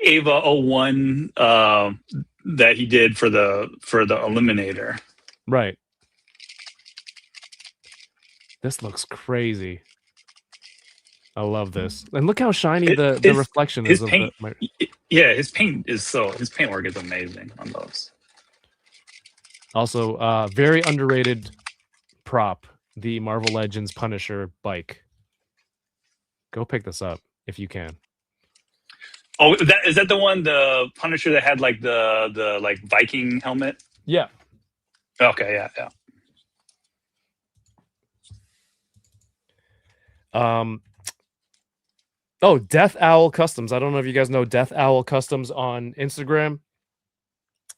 Ava 01 that he did for the Eliminator. Right. This looks crazy. I love this. And look how shiny the His reflection his is of paint, my. yeah, his paint work is amazing on those. Also, very underrated prop, the Marvel Legends Punisher bike. Go pick this up if you can. Oh, is that the one, the Punisher that had like the like Viking helmet? Yeah. Okay, yeah. Oh, Death Owl Customs. I don't know if you guys know Death Owl Customs on Instagram.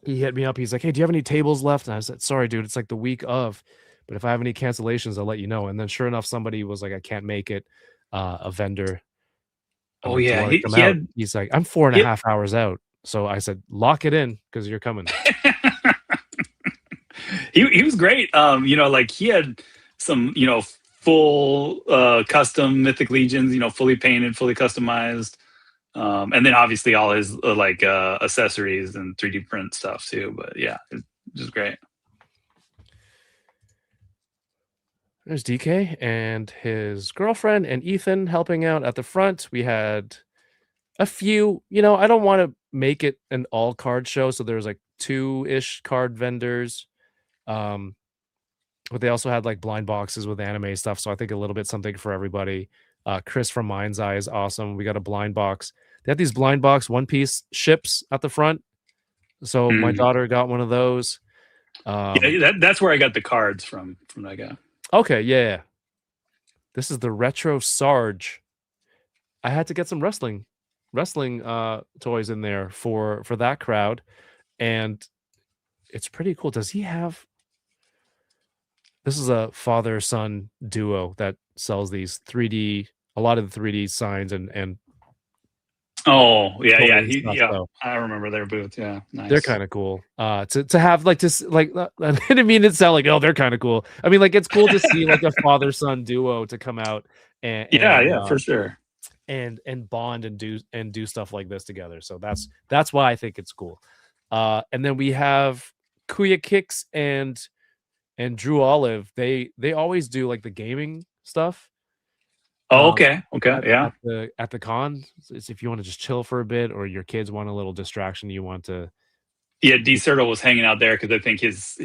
He hit me up. He's like, "Hey, do you have any tables left?" And I said, "Sorry, dude. It's like the week of, but if I have any cancellations, I'll let you know." And then sure enough, somebody was like, "I can't make it." A vendor. I'm Oh like, "Do you yeah, want to come out?" He's like, "I'm 4.5 hours out." So I said, "Lock it in because you're coming." he was great. Like he had some, full custom Mythic Legions, fully painted, fully customized. And then obviously all his accessories and 3D print stuff too. But yeah, it's just great. There's DK and his girlfriend and Ethan helping out at the front. We had a few, I don't want to make it an all card show. So there's like 2-ish card vendors. But they also had like blind boxes with anime stuff. So I think a little bit something for everybody. Chris from Mind's Eye is awesome. We got a blind box. They had these blind box One Piece ships at the front. So my daughter got one of those. Yeah, that's where I got the cards from that guy. Okay, yeah. This is the Retro Sarge. I had to get some wrestling toys in there for that crowd, and it's pretty cool. Does he have? This is a father-son duo that sells these 3D, a lot of the 3D signs and Oh yeah, toys yeah, and stuff, yeah. so I remember their booth. Yeah, nice. they're kind of cool. To have like this, like I didn't mean it to sound like, oh, they're kind of cool. I mean, like it's cool to see like a father-son duo to come out and yeah, for sure. and bond and do stuff like this together. So that's why I think it's cool. And then we have Kuya Kicks and Drew Olive. They always do like the gaming stuff. Oh, okay, yeah. At the con, it's if you want to just chill for a bit, or your kids want a little distraction, you want to. Yeah, D Cerdo was hanging out there because I think his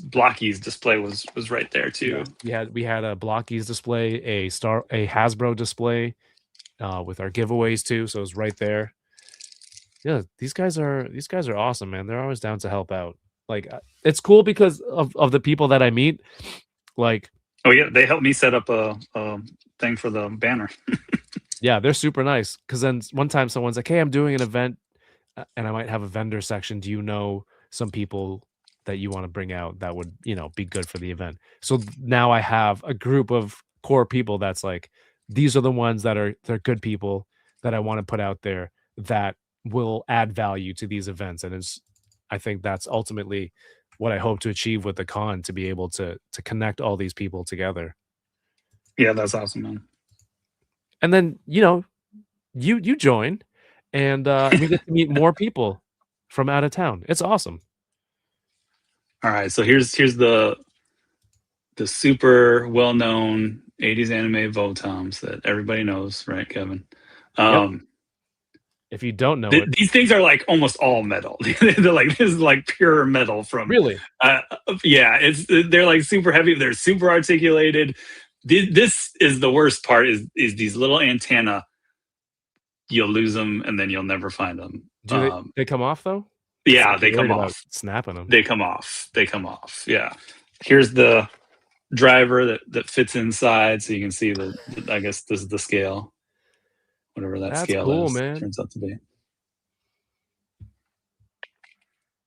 Blockies display was right there too. Yeah, we had a Blockies display, a Hasbro display, with our giveaways too. So it was right there. Yeah, these guys are awesome, man. They're always down to help out. Like it's cool because of the people that I meet. Like, oh yeah, they helped me set up a thing for the banner. yeah, they're super nice. Because then one time someone's like, "Hey, I'm doing an event, and I might have a vendor section. Do you know some people that you want to bring out that would, be good for the event?" So now I have a group of core people that's like, these are the ones they're good people that I want to put out there that will add value to these events. And I think that's ultimately what I hope to achieve with the con, to be able to connect all these people together. Yeah, that's awesome, man. And then, you join and we get to meet more people from out of town. It's awesome. All right, so here's the super well-known 80s anime Votoms that everybody knows, right, Kevin? Yep. If you don't know it, these things are like almost all metal. They're like, this is like pure metal from. Really? Yeah, they're like super heavy. They're super articulated. This is the worst part. Is these little antenna. You'll lose them and then you'll never find them. Do they come off though? Yeah, they come off. Snapping them. They come off. Yeah. Here's the driver that fits inside, so you can see I guess this is the scale. Whatever that scale cool, is, man. turns out to be.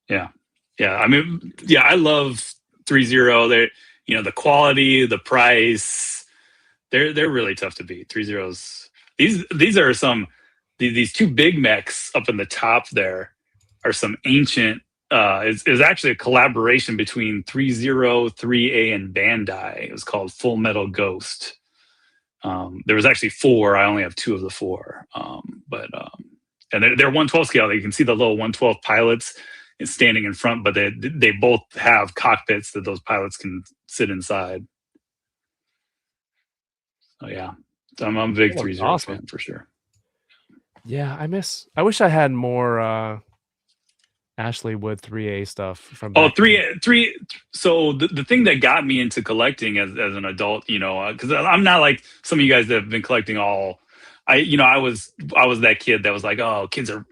Yeah. I mean, yeah, I love 3.0. They're, the quality, the price, they're really tough to beat. 3.0s. These are these two big mechs up in the top there are some ancient. It's actually a collaboration between 3.0, 3A, and Bandai. It was called Full Metal Ghost. There was actually 4. I only have 2 of the 4. And they're 112 scale. You can see the little 112 pilots standing in front, but they both have cockpits that those pilots can sit inside. So yeah, I'm a big That looks 3-0 awesome. fan for sure. Yeah, I wish I had more Ashley Wood 3A stuff from Oh, back then. three. So the thing that got me into collecting as an adult, you know, because I'm not like some of you guys that have been collecting all. I was that kid that was like, oh, kids are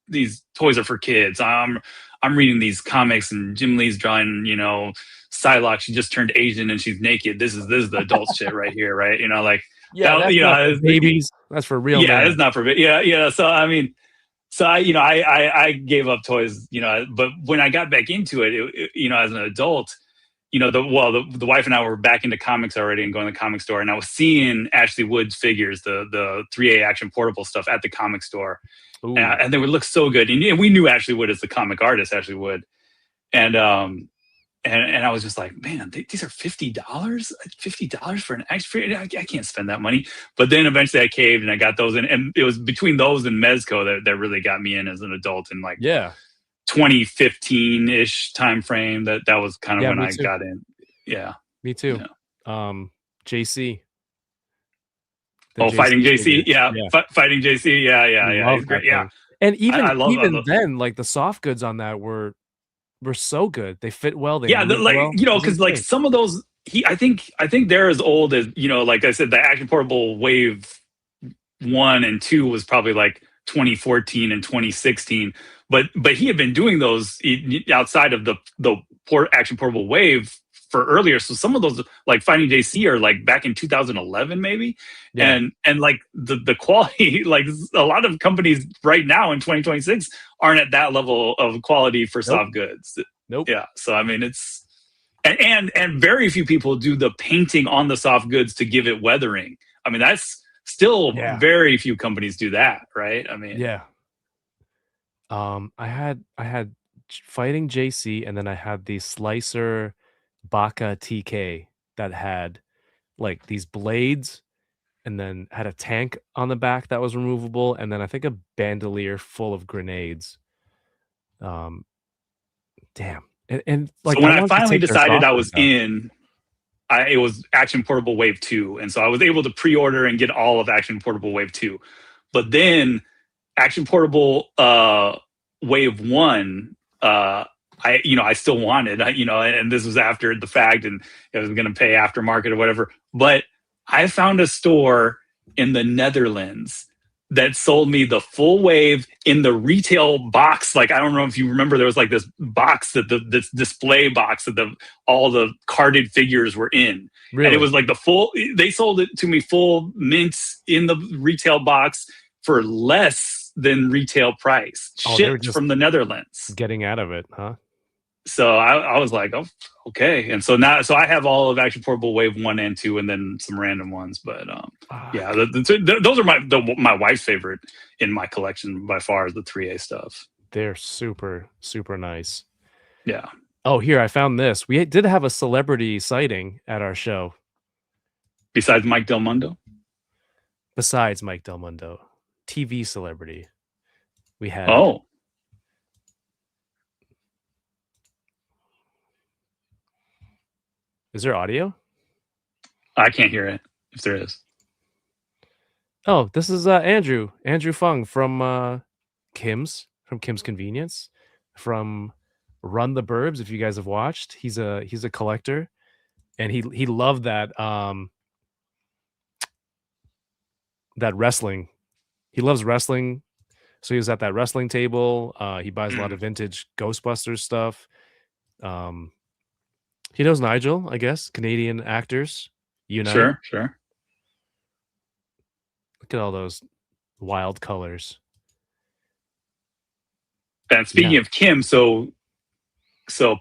these toys are for kids. I'm reading these comics and Jim Lee's drawing, you know, Psylocke. She just turned Asian and she's naked. This is the adult shit right here, right? You know, like Yeah, that. that's You not know, for babies. That's for real yeah, men. it's not for yeah. So I mean. So I gave up toys, you know, but when I got back into it, you know, as an adult, you know, the wife and I were back into comics already and going to the comic store, and I was seeing Ashley Wood's figures, the 3A action portable stuff at the comic store, and they would look so good, and we knew Ashley Wood as the comic artist, Ashley Wood, and I was just like, man, these are $50 for an action figure. I can't spend that money. But then eventually I caved and I got those in. And it was between those and Mezco that really got me in as an adult in like 2015-ish time frame. That was kind of when I got in. Yeah. Me too. Yeah. JC. Fighting JC. Yeah. Fighting JC. Yeah. He's great. Yeah. And even love then, like the soft goods on that were so good. They fit well. They like well. You know, because like some of those, I think they're as old as, you know, like I said, the action portable wave 1 and 2 was probably like 2014 and 2016. But he had been doing those outside of the action portable wave for earlier. So some of those, like Fighting JC, are like back in 2011 maybe. Yeah. And like the quality, like a lot of companies right now in 2026 aren't at that level of quality for soft goods. Nope. Yeah. So I mean, it's and very few people do the painting on the soft goods to give it weathering. I mean, that's still very few companies do that, right? I mean, yeah. I had Fighting JC, and then I had the Slicer Baka TK that had like these blades, and then had a tank on the back that was removable, and then I think a bandolier full of grenades. Damn. And like, so when I finally decided I was in, it was Action Portable Wave 2. And so I was able to pre-order and get all of Action Portable Wave 2. But then Action Portable Wave 1, I still wanted, and this was after the fact, and I was going to pay aftermarket or whatever. But I found a store in the Netherlands that sold me the full wave in the retail box. Like, I don't know if you remember, there was like this box this display box that all the carded figures were in. Really? And it was like they sold it to me full mints in the retail box for less than retail price. Shipped from the Netherlands. Getting out of it, huh? So I was like, oh, okay. And so I have all of Action Portable Wave 1 and 2, and then some random ones. But those are my wife's favorite in my collection by far, is the 3A stuff. They're super, super nice. Yeah. Oh, here, I found this. We did have a celebrity sighting at our show. Besides Mike Del Mundo? Besides Mike Del Mundo. TV celebrity. We had... Oh. Is there audio? I can't hear it, if there is. Oh, this is Andrew Fung from Kim's Convenience, from Run the Burbs. If you guys have watched, he's a collector, and he loved that that wrestling. He loves wrestling, so he was at that wrestling table. He buys a lot of vintage Ghostbusters stuff. He knows Nigel, I guess. Canadian actors unite. Sure. Look at all those wild colors. And speaking of Kim, so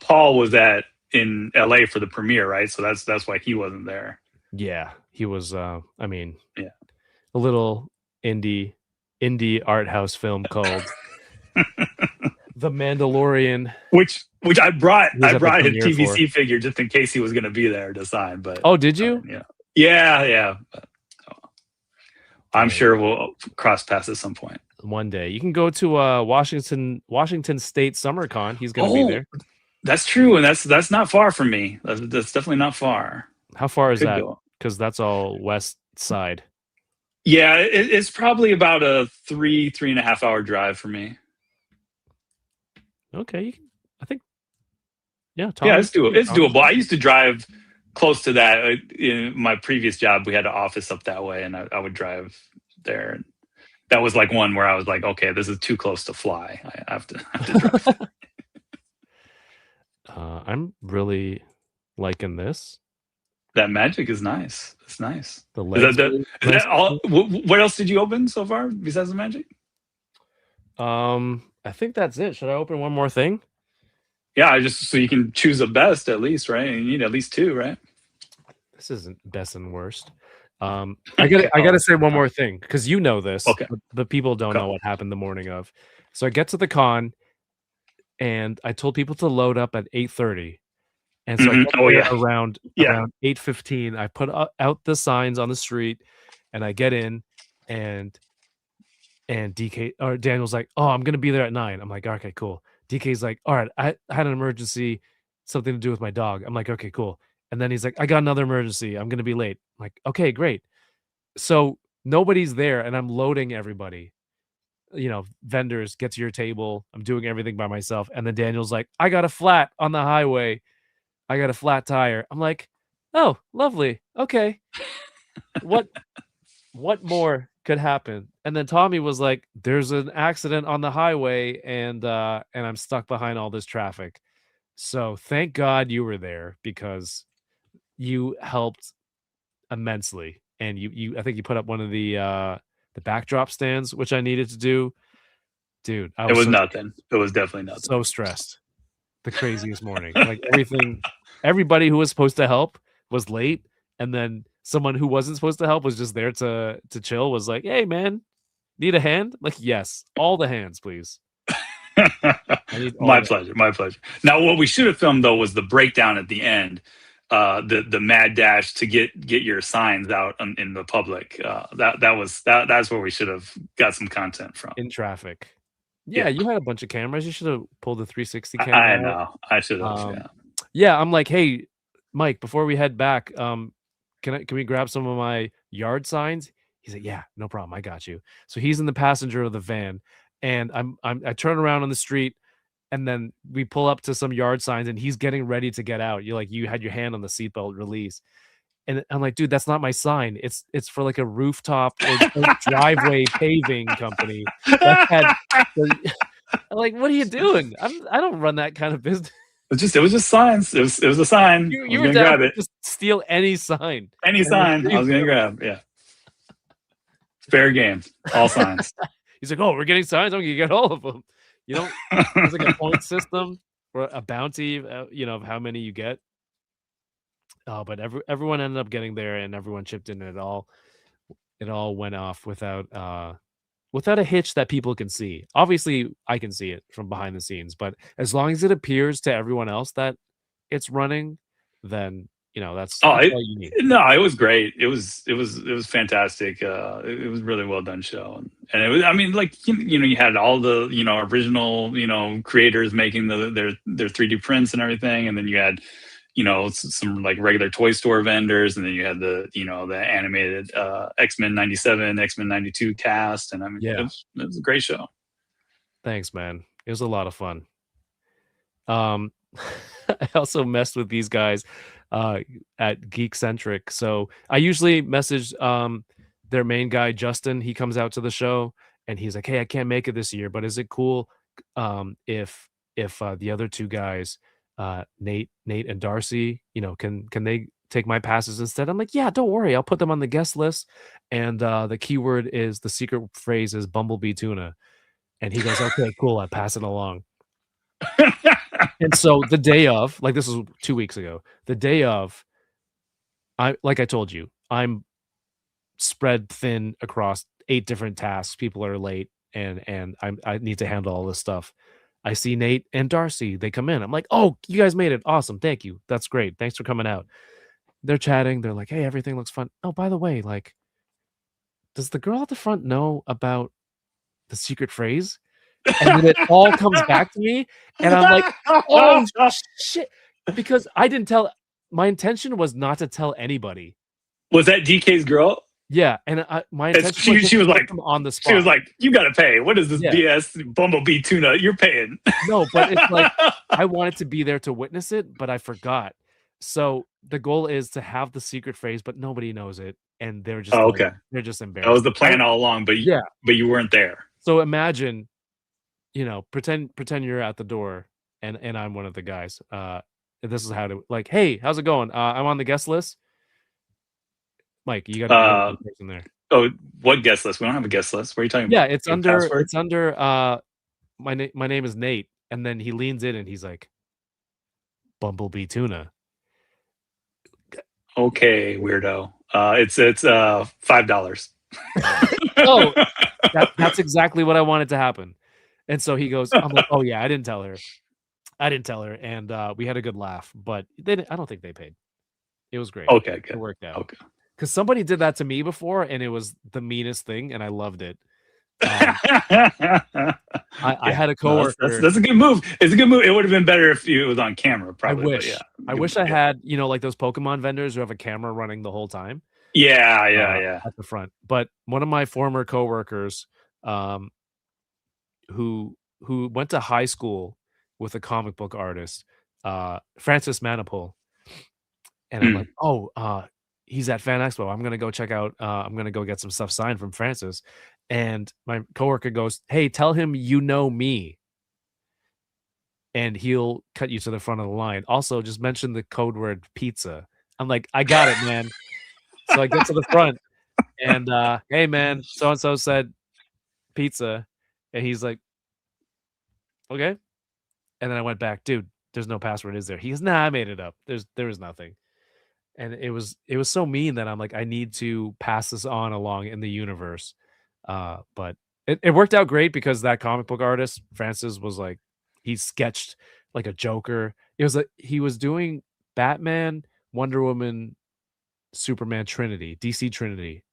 Paul was in LA for the premiere, right? So that's why he wasn't there. Yeah, he was. A little indie art house film called The Mandalorian, which I brought his TVC figure just in case he was going to be there to sign. But did you? Yeah. But, I'm sure we'll cross paths at some point. One day you can go to Washington State SummerCon. He's going to be there. That's true, and that's not far from me. That's definitely not far. How far is that? Because that's all west side. Yeah, it's probably about a 3.5 hour drive for me. Okay, I think, yeah, Yeah, Tommy. it's doable. I used to drive close to that. In my previous job, we had an office up that way, and I would drive there. And that was like one where I was like, okay, this is too close to fly. I have to drive. I'm really liking this. That magic is nice. It's nice. The Is legs. is that all? What else did you open so far besides the magic? I think that's it. Should I open one more thing? Yeah, just so you can choose the best at least, right? You need at least two, right? This isn't best and worst. I gotta say one more thing because you know this, Okay. but people don't know what happened the morning of. So I get to the con, and I told people to load up at 8:30, and so I get there around 8:15. I put out the signs on the street, and I get in, and DK or Daniel's like, "Oh, I'm gonna be there at 9." I'm like, "Okay, cool." DK's like, "All right, I had an emergency, something to do with my dog." I'm like, "Okay, cool." And then he's like, "I got another emergency. I'm gonna be late." I'm like, "Okay, great." So nobody's there, and I'm loading everybody. You know, vendors, get to your table. I'm doing everything by myself. And then Daniel's like, "I got a flat on the highway. I got a flat tire." I'm like, "Oh, lovely. Okay. What more could happen?" And then Tommy was like, "There's an accident on the highway, and I'm stuck behind all this traffic." So thank God you were there because you helped immensely. And I think you put up one of the backdrop stands, which I needed to do. Dude, It was nothing. It was definitely nothing. So stressed. The craziest morning. Like everybody who was supposed to help was late, and then someone who wasn't supposed to help was just there to chill, was like, "Hey man, need a hand?" Like, yes, all the hands, please. My pleasure. Now, what we should have filmed though was the breakdown at the end, the mad dash to get your signs out in the public. That's where we should have got some content from. In traffic. Yeah, you had a bunch of cameras. You should have pulled the 360 camera. I know. I should have. Yeah, I'm like, "Hey, Mike, before we head back, can we grab some of my yard signs?" He's like, "Yeah, no problem. I got you." So he's in the passenger of the van, and I turn around on the street, and then we pull up to some yard signs, and he's getting ready to get out. You had your hand on the seatbelt release. And I'm like, "Dude, that's not my sign. It's for like a rooftop or driveway paving company." I'm like, "What are you doing? I don't run that kind of business." It was just signs. It was a sign. You were down to just steal any sign. Any sign. I was gonna grab. Yeah. Fair game. All signs. He's like, "Oh, we're getting signs. I'm gonna get all of them." You know, there's like a point system or a bounty, of how many you get. Oh, but everyone ended up getting there, and everyone chipped in. And it all went off without a hitch that people can see. Obviously, I can see it from behind the scenes, but as long as it appears to everyone else that it's running, then that's all you need. No, it was great. It was fantastic. It was really well done show, and it was. I mean, like you had all the original creators making their 3D prints and everything, and then you had some like regular toy store vendors, and then you had the the animated X-Men 97, X-Men 92 cast, and I mean, it was a great show. Thanks, man. It was a lot of fun. I also messed with these guys at Geekcentric. So I usually message their main guy, Justin. He comes out to the show, and he's like, "Hey, I can't make it this year, but is it cool if the other two guys, Nate and Darcy, can they take my passes instead?" I'm like, "Yeah, don't worry, I'll put them on the guest list." And the keyword is, the secret phrase is Bumblebee Tuna. And he goes, "Okay, cool, I pass it along." And so the day of, like, this was 2 weeks ago, the day of, I told you, I'm spread thin across 8 different tasks. People are late, and I need to handle all this stuff. I see Nate and Darcy. They come in. I'm like, "Oh, you guys made it. Awesome. Thank you. That's great. Thanks for coming out." They're chatting. They're like, "Hey, everything looks fun. Oh, by the way, like, does the girl at the front know about the secret phrase?" And then it all comes back to me, and I'm like, "Oh, shit." Because I didn't tell. My intention was not to tell anybody. Was that DK's girl? Yeah, and my intention She was like, on the spot. she was like, "You got to pay. What is this BS Bumblebee tuna? You're paying." No, but it's like I wanted to be there to witness it, but I forgot. So the goal is to have the secret phrase, but nobody knows it, and they're just Okay. they're just That embarrassed. was the plan all along, but you weren't there. So imagine, pretend you're at the door, and I'm one of the guys. This is how to like, hey, how's it going? I'm on the guest list. Mike, you got to be the person there. Oh, what guest list? We don't have a guest list. What are you talking about? Yeah, it's under my name is Nate, and then he leans in and he's like, Bumblebee tuna. Okay, weirdo. It's $5. Oh, that's exactly what I wanted to happen. And so he goes, I'm like, oh yeah, I didn't tell her, and we had a good laugh, but I don't think they paid. It was great. Okay, good. It worked out. Okay. Because somebody did that to me before, and it was the meanest thing, and I loved it. I had a coworker. That's a good move. It's a good move. It would have been better if it was on camera. Probably. I wish I had, like those Pokemon vendors who have a camera running the whole time. Yeah. At the front. But one of my former coworkers, who went to high school with a comic book artist, Francis Manipul, and I'm like, oh, he's at Fan Expo. I'm gonna go check out. I'm gonna go get some stuff signed from Francis. And my coworker goes, "Hey, tell him you know me, and he'll cut you to the front of the line. Also, just mention the code word pizza." I'm like, "I got it, man." So I get to the front, and hey, man, so and so said pizza, and he's like, "Okay." And then I went back, dude. There's no password, is there? He goes, "Nah, I made it up. There was nothing." And it was so mean that I'm like, I need to pass this on along in the universe. But it worked out great because that comic book artist, Francis, was like, he sketched like a Joker. It was like he was doing Batman, Wonder Woman, Superman Trinity, DC Trinity.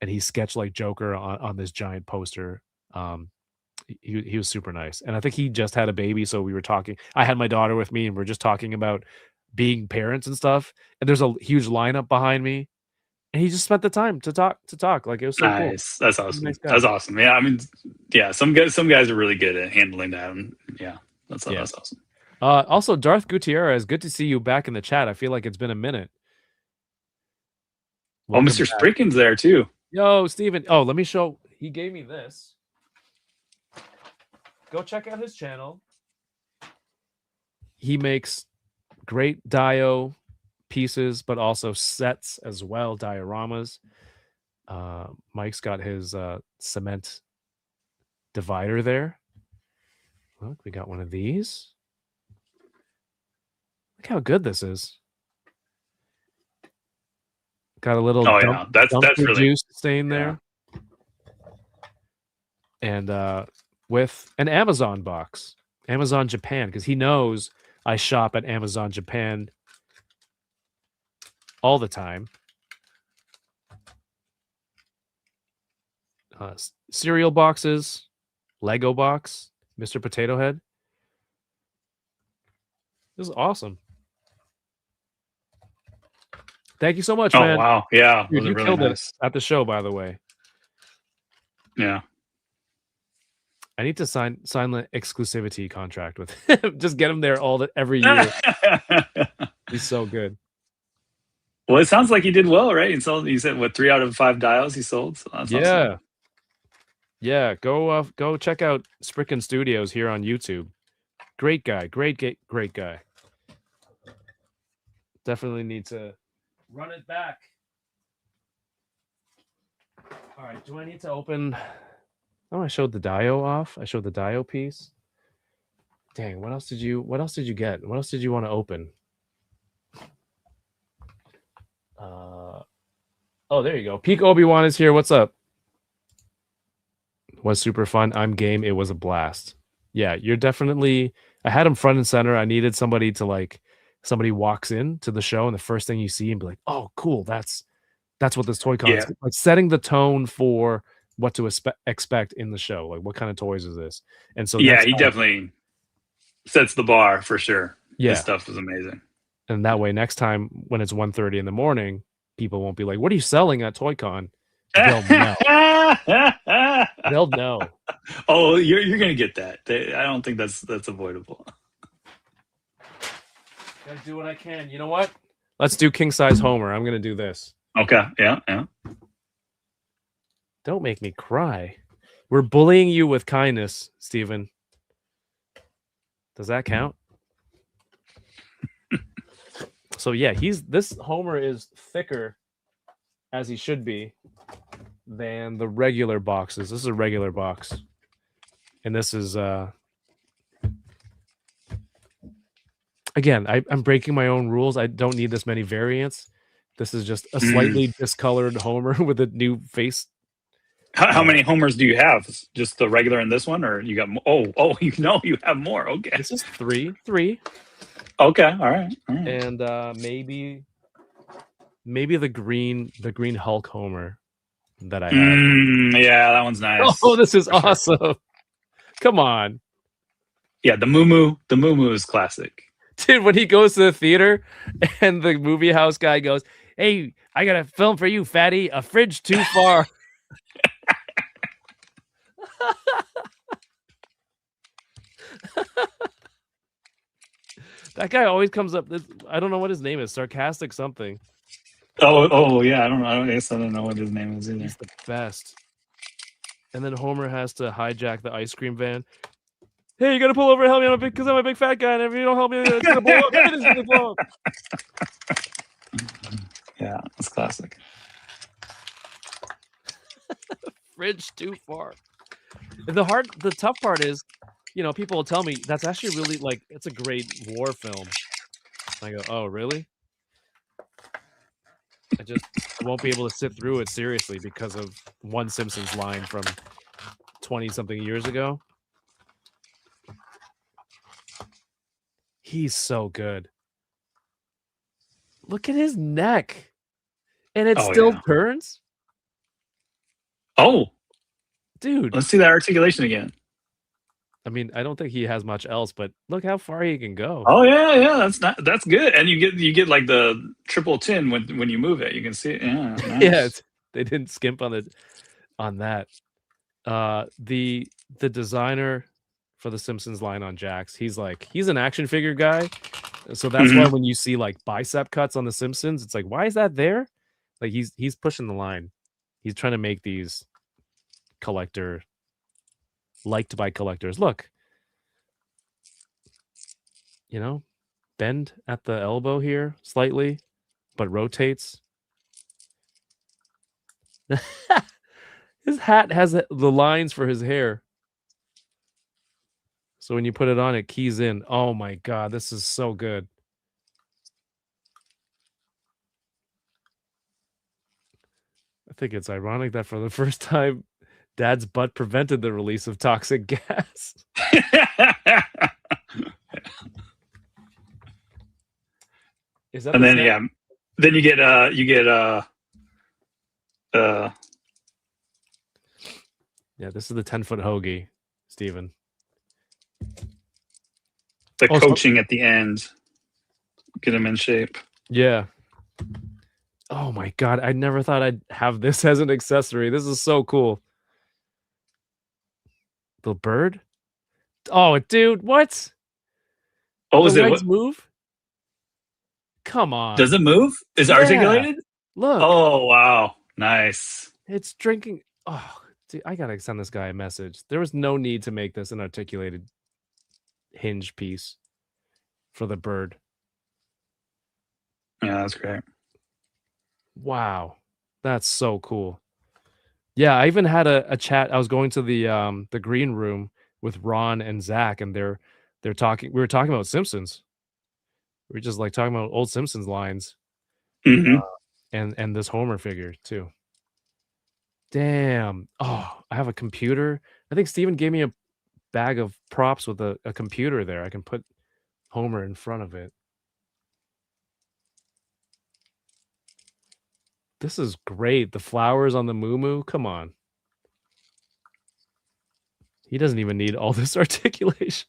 And he sketched like Joker on this giant poster. He was super nice. And I think he just had a baby. So we were talking. I had my daughter with me and we're just talking about being parents and stuff. And there's a huge lineup behind me. And he just spent the time to talk. Like, it was so nice. Cool. That's awesome. Nice. That's awesome. Yeah, I mean, yeah, some guys are really good at handling that. And yeah, that's awesome. Also, Darth Gutierrez, good to see you back in the chat. I feel like it's been a minute. Welcome Mr. Spricken's there too. Yo, Steven. Oh, let me show. He gave me this. Go check out his channel. He makes great dio pieces, but also sets as well, dioramas. Mike's got his cement divider there. Look, we got one of these. Look how good this is. Got a little that's really juice stain there. And with an Amazon box, Amazon Japan, because he knows I shop at Amazon Japan all the time. Cereal boxes, Lego box, Mr. Potato Head. This is awesome. Thank you so much, man. Oh, wow. Yeah. Dude, you really killed it at the show, by the way. Yeah. I need to sign the exclusivity contract with him. Just get him there every year. He's so good. Well, it sounds like he did well, right? He said, what, 3 out of 5 dials he sold? So that's awesome. Yeah. Go check out Spricken Studios here on YouTube. Great guy. Great guy. Definitely need to run it back. All right. Do I need to open? Oh, I showed the dio off. I showed the dio piece. Dang, what else did you get? What else did you want to open? Oh, there you go. Peak Obi-Wan is here. What's up? Was super fun. I'm game. It was a blast. Yeah, you're definitely. I had him front and center. I needed somebody to somebody walks in to the show and the first thing you see and be like, "Oh, cool. That's what this toy con is." Like setting the tone for what to expect in the show. Like, what kind of toys is this? And so he definitely sets the bar for sure. Yeah, this stuff was amazing. And that way, next time when it's 1:30 in the morning, people won't be like, "What are you selling at ToyCon?" They'll know. They'll know. Oh, you're gonna get that. I don't think that's avoidable. Gotta do what I can. You know what? Let's do king size Homer. I'm gonna do this. Okay, yeah. Don't make me cry. We're bullying you with kindness, Steven. Does that count? So yeah, this Homer is thicker, as he should be, than the regular boxes. This is a regular box. And this is again, I'm breaking my own rules. I don't need this many variants. This is just a slightly discolored Homer with a new face. How many Homers do you have? Just the regular in this one, or you got? You have more. Okay. This is three. Okay. All right. And maybe the green Hulk Homer that I have. Yeah, that one's nice. Oh, this is awesome. Come on. Yeah, the Moo Moo is classic. Dude, when he goes to the theater and the movie house guy goes, "Hey, I got a film for you, fatty. A fridge too far." That guy always comes up. I don't know what his name is. Sarcastic something. Oh yeah. I guess I don't know what his name is either. He's the best. And then Homer has to hijack the ice cream van. Hey, you gotta pull over and help me because I'm a big fat guy, and if you don't help me, it's gonna blow up. Everything's gonna blow up. Yeah, it's classic. Fridge too far. The tough part is, people will tell me that's actually really it's a great war film. I go, oh really? I won't be able to sit through it seriously because of one Simpsons line from 20-something years ago. He's so good. Look at his neck. And it still turns? Oh. Dude. Let's see that articulation again. I mean, I don't think he has much else, but look how far he can go. Oh yeah, that's good. And you get like the triple chin when you move it. You can see it. Yeah. Nice. Yeah, they didn't skimp on that. The designer for the Simpsons line on Jax, he's an action figure guy. So that's why when you see bicep cuts on the Simpsons, it's like, why is that there? Like he's pushing the line. He's trying to make these liked by collectors. Look, bend at the elbow here slightly, but rotates. His hat has the lines for his hair. So when you put it on, it keys in. Oh my God, this is so good. I think it's ironic that for the first time, Dad's butt prevented the release of toxic gas. Is that? And then then you get yeah, this is the 10-foot hoagie, Steven. The coaching at the end. Get him in shape. Yeah. Oh my God, I never thought I'd have this as an accessory. This is so cool. The bird? Oh, dude, what? Oh, is the it legs move? Come on. Does it move? Is it articulated? Look. Oh, wow. Nice. It's drinking. Oh, dude, I gotta send this guy a message. There was no need to make this an articulated hinge piece for the bird. Yeah, that's great. Wow. That's so cool. Yeah, I even had a chat. I was going to the green room with Ron and Zach, and they're talking. We were talking about Simpsons. We were just talking about old Simpsons lines, and this Homer figure too. Damn. Oh, I have a computer. I think Steven gave me a bag of props with a computer there. I can put Homer in front of it. This is great. The flowers on the Moo Moo. Come on. He doesn't even need all this articulation.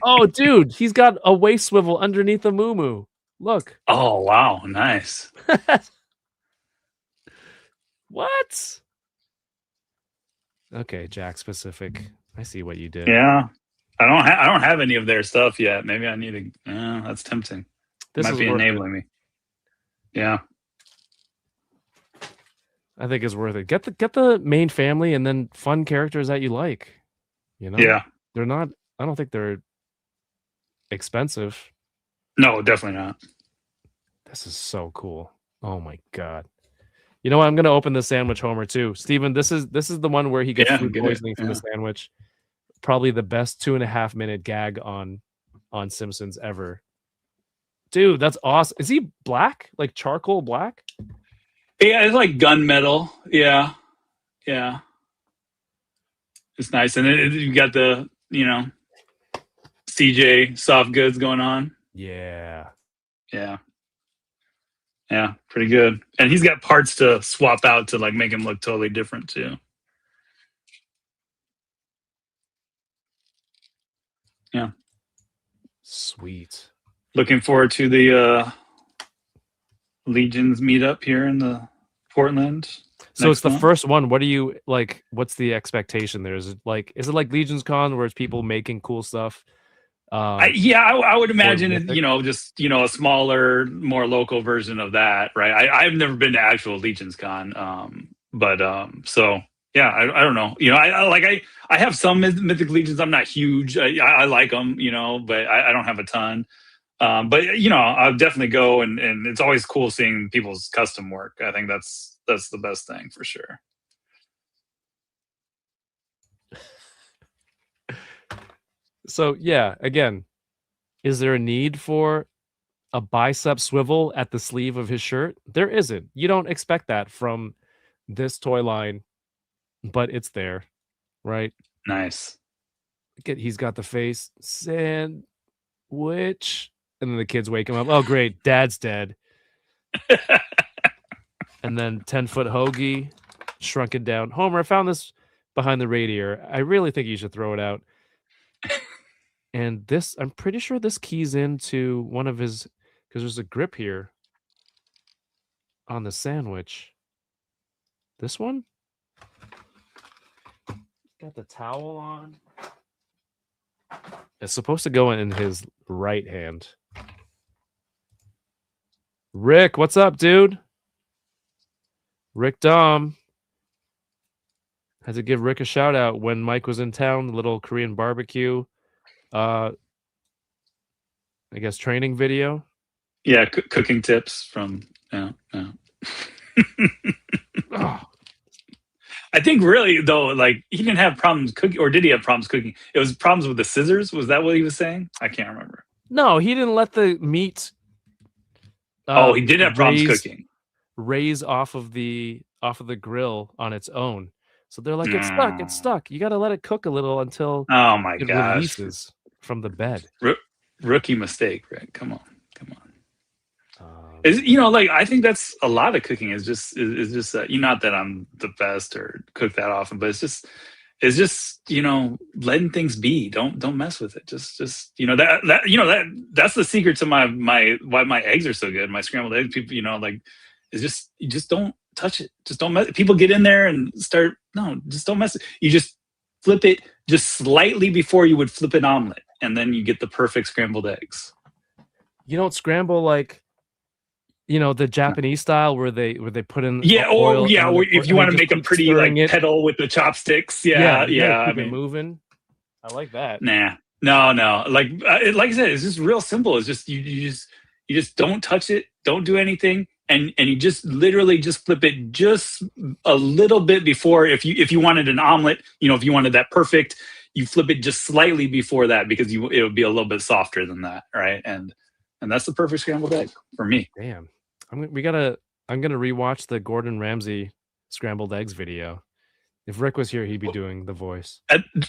Oh, dude, he's got a waist swivel underneath the Moo Moo. Look. Oh wow, nice. What? Okay, Jack specific. I see what you did. Yeah, I don't have any of their stuff yet. Maybe I need to. That's tempting. This Might is be worth enabling me. Yeah. I think it's worth it. Get the main family and then fun characters that you like. You know? Yeah. They're not. I don't think they're expensive. No, definitely not. This is so cool. Oh my god. You know what? I'm gonna open the sandwich Homer too. Steven, this is the one where he gets food poisoning from the sandwich. Probably the best 2.5-minute gag on Simpsons ever. Dude, that's awesome. Is he black? Like charcoal black? Yeah, it's like gunmetal. Yeah. Yeah. It's nice. And you got the, CJ soft goods going on. Yeah. Yeah. Yeah, pretty good. And he's got parts to swap out to like make him look totally different too. Yeah. Sweet. Looking forward to the Legions meetup here in the Portland. So it's the first one. What do you like? What's the expectation there? Is it like Legions Con where it's people making cool stuff? I would imagine it, just a smaller, more local version of that, right? I've never been to actual Legions Con, so yeah, I don't know. I have some Mythic Legions. I'm not huge. I like them, but I don't have a ton. But I'll definitely go, and it's always cool seeing people's custom work. I think that's the best thing for sure. So yeah, again, is there a need for a bicep swivel at the sleeve of his shirt? There isn't. You don't expect that from this toy line, but it's there, right? Nice. He's got the face sandwich, and then the kids wake him up. Oh, great, Dad's dead. And then 10-foot hoagie, shrunken down. Homer, I found this behind the radiator. I really think you should throw it out. And this, I'm pretty sure this keys into one of his, because there's a grip here on the sandwich. This one? Got the towel on. It's supposed to go in his right hand. Rick, what's up, dude? Rick Dom. Had to give Rick a shout out when Mike was in town, the little Korean barbecue. I guess training video. Yeah, cooking tips from oh. I think really though, like he didn't have problems cooking, or did he have problems cooking? It was problems with the scissors. Was that what he was saying? I can't remember. No, he didn't let the meat. He did have problems cooking. Raise off of the grill on its own. So they're like, it's stuck. You got to let it cook a little until it releases from the bed. Rookie mistake, Rick. Come on. I think that's a lot of cooking is just not that I'm the best or cook that often, but it's just letting things be. Don't mess with it. Just that's the secret to my why my eggs are so good. My scrambled eggs, people, is just you just don't touch it. Just don't mess. People get in there and start. No, just don't mess it. You just flip it just slightly before you would flip an omelet, and then you get the perfect scrambled eggs. You don't scramble like the Japanese style where they put in or if you want to make a pretty like pedal with the chopsticks. Yeah. I mean, moving. I like that. Nah, no. Like I said, it's just real simple. It's just you just don't touch it, don't do anything, and you just literally just flip it just a little bit before. If you wanted an omelet, if you wanted that perfect, you flip it just slightly before that because it would be a little bit softer than that, right? And that's the perfect scrambled egg for me. Damn. I'm gonna rewatch the Gordon Ramsay scrambled eggs video. If Rick was here, he'd be doing the voice.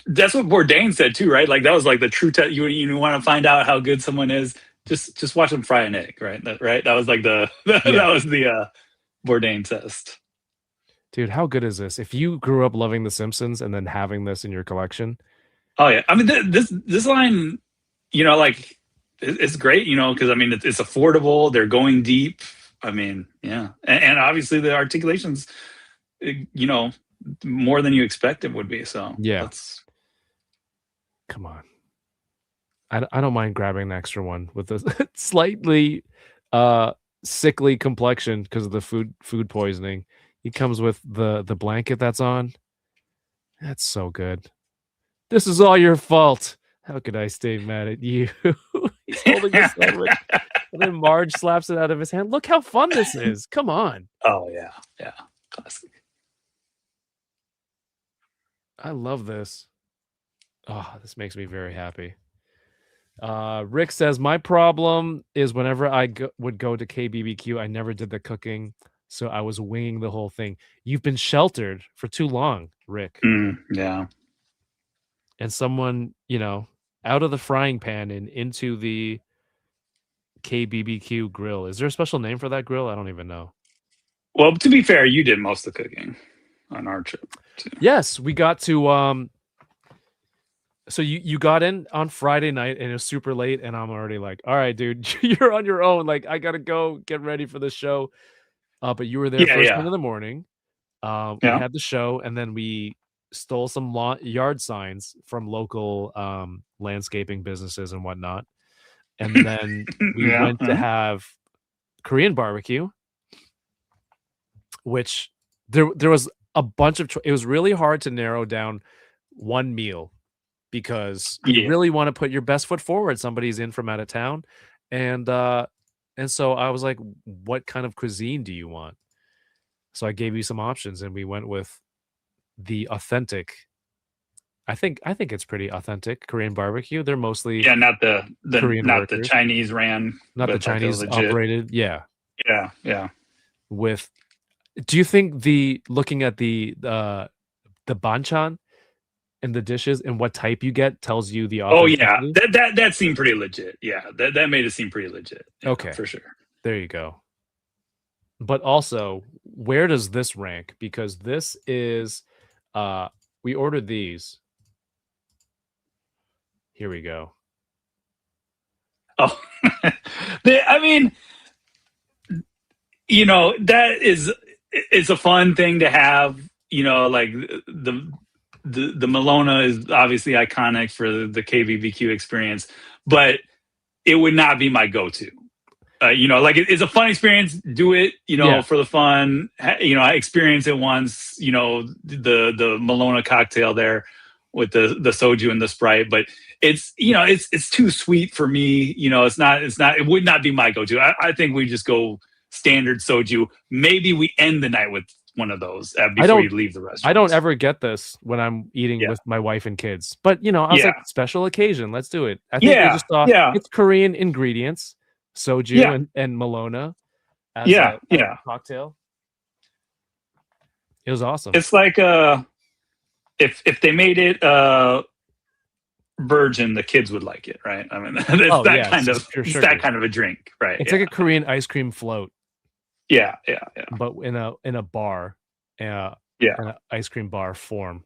That's what Bourdain said too, right? Like that was like the true test. You want to find out how good someone is, just watch them fry an egg, right? That was like that was the Bourdain test. Dude, how good is this? If you grew up loving The Simpsons and then having this in your collection. Oh yeah, I mean this line, like it's great, because I mean it's affordable. They're going deep. I mean, yeah, and obviously the articulations, more than you expect it would be. So Yeah. that's Come on. I don't mind grabbing an extra one with a slightly sickly complexion because of the food poisoning. He comes with the blanket that's on. That's so good. This is all your fault. How could I stay mad at you? He's holding the sandwich, and then Marge slaps it out of his hand. Look how fun this is. Come on. oh yeah, classic. I love this. Oh, this makes me very happy. Rick says, my problem is whenever I would go to KBBQ, I never did the cooking, so I was winging the whole thing. You've been sheltered for too long, Rick. Yeah. And someone, out of the frying pan and into the KBBQ grill. Is there a special name for that grill? I don't even know. Well, to be fair, you did most of the cooking on our trip too. Yes, we got to so you got in on Friday night and it was super late, and I'm already like, all right, dude, you're on your own. Like, I gotta go get ready for the show. But you were there first thing in the morning. We Yeah. had the show, and then we stole some yard signs from local landscaping businesses and whatnot. And then we went to have Korean barbecue, which there was a bunch of it was really hard to narrow down one meal because you really want to put your best foot forward. Somebody's in from out of town, and so I was like, what kind of cuisine do you want? So I gave you some options, and we went with the authentic. I think it's pretty authentic Korean barbecue. They're mostly not the Korean not workers. the Chinese ran, not the Chinese operated. Yeah. With, do you think looking at the banchan and the dishes and what type you get tells you the authenticity? that seemed pretty legit. Yeah, that made it seem pretty legit. Yeah, okay, for sure. There you go. But also, where does this rank? Because this is we ordered these. Here we go. Oh, I mean, that is a fun thing to have. Like the Malona is obviously iconic for the KBBQ experience, but it would not be my go-to. Like it's a fun experience. Do it, for the fun. I experienced it once. The Malona cocktail there with the soju and the Sprite, but it's too sweet for me. It would not be my go-to. I think we just go standard soju. Maybe we end the night with one of those before you leave the restaurant. I don't ever get this when I'm eating with my wife and kids, but I was like, special occasion, let's do it. I think we just thought it's Korean ingredients, soju and Malona as a cocktail. It was awesome. It's like if they made it virgin, the kids would like it, right? I mean, it's that kind of a drink, right? It's like a Korean ice cream float. Yeah. But in a bar, in an ice cream bar form.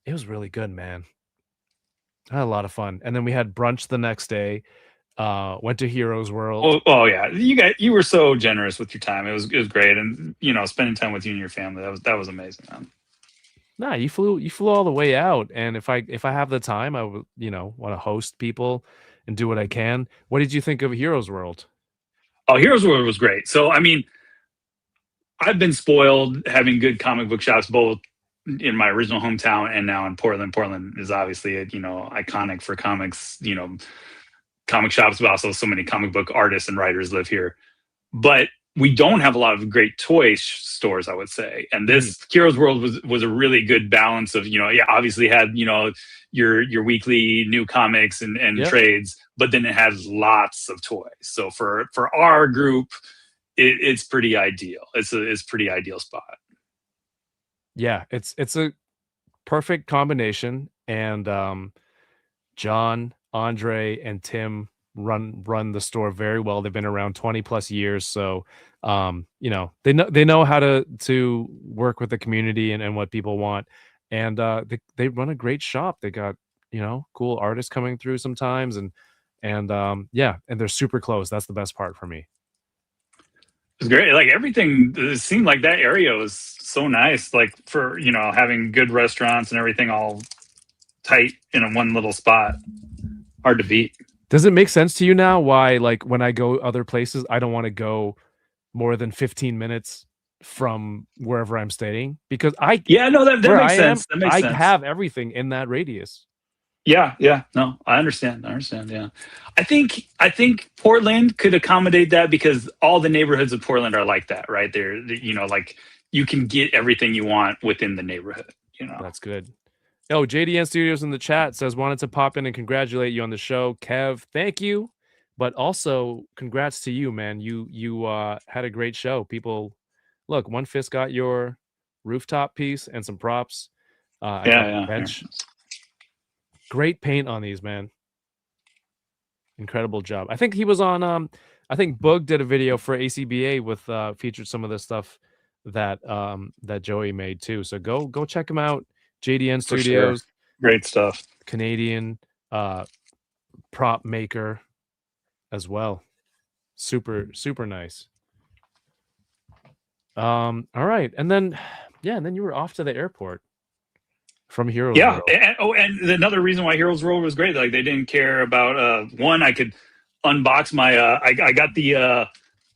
It was really good, man. I had a lot of fun. And then we had brunch the next day. Went to Heroes World. Oh yeah, you were so generous with your time. It was great, and spending time with you and your family, that was amazing, man. Nah, you flew all the way out, and if I have the time, I would want to host people and do what I can. What did you think of Heroes World? Oh, Heroes World was great. So I mean, I've been spoiled having good comic book shops both in my original hometown and now in Portland. Portland is obviously iconic for comics. Comic shops, but also so many comic book artists and writers live here. But we don't have a lot of great toy stores, I would say. And this Heroes World was a really good balance of, obviously had, your weekly new comics and trades, but then it has lots of toys. So for our group, it's pretty ideal. It's pretty ideal spot. Yeah, it's a perfect combination. And John, Andre, and Tim run the store very well. They've been around 20 plus years, so they know how to work with the community and what people want, and they run a great shop. They got cool artists coming through sometimes, and And yeah, and they're super close. That's the best part for me. It's great. Like everything, it seemed like that area was so nice. Like for having good restaurants and everything all tight in a one little spot. Hard to beat. Does it make sense to you now why, like, when I go other places, I don't want to go more than 15 minutes from wherever I'm staying? Because Yeah, no, that where makes I am, sense. That makes I sense. have everything in that radius. Yeah, no, I understand. Yeah, I think Portland could accommodate that because all the neighborhoods of Portland are like that, right? They're like you can get everything you want within the neighborhood. That's good. Oh, JDN Studios in the chat says wanted to pop in and congratulate you on the show, Kev. Thank you, but also congrats to you, man. You had a great show. People, look, One Fist got your rooftop piece and some props. I got the bench. Great paint on these, man. Incredible job. I think he was on I think Boog did a video for ACBA with featured some of the stuff that that Joey made too. So go check him out. JDN Studios. Sure. Great stuff. Canadian prop maker as well. Super nice. All right. And then then you were off to the airport. From Heroes World. And another reason why Heroes World was great, like they didn't care about one. I could unbox my. I got the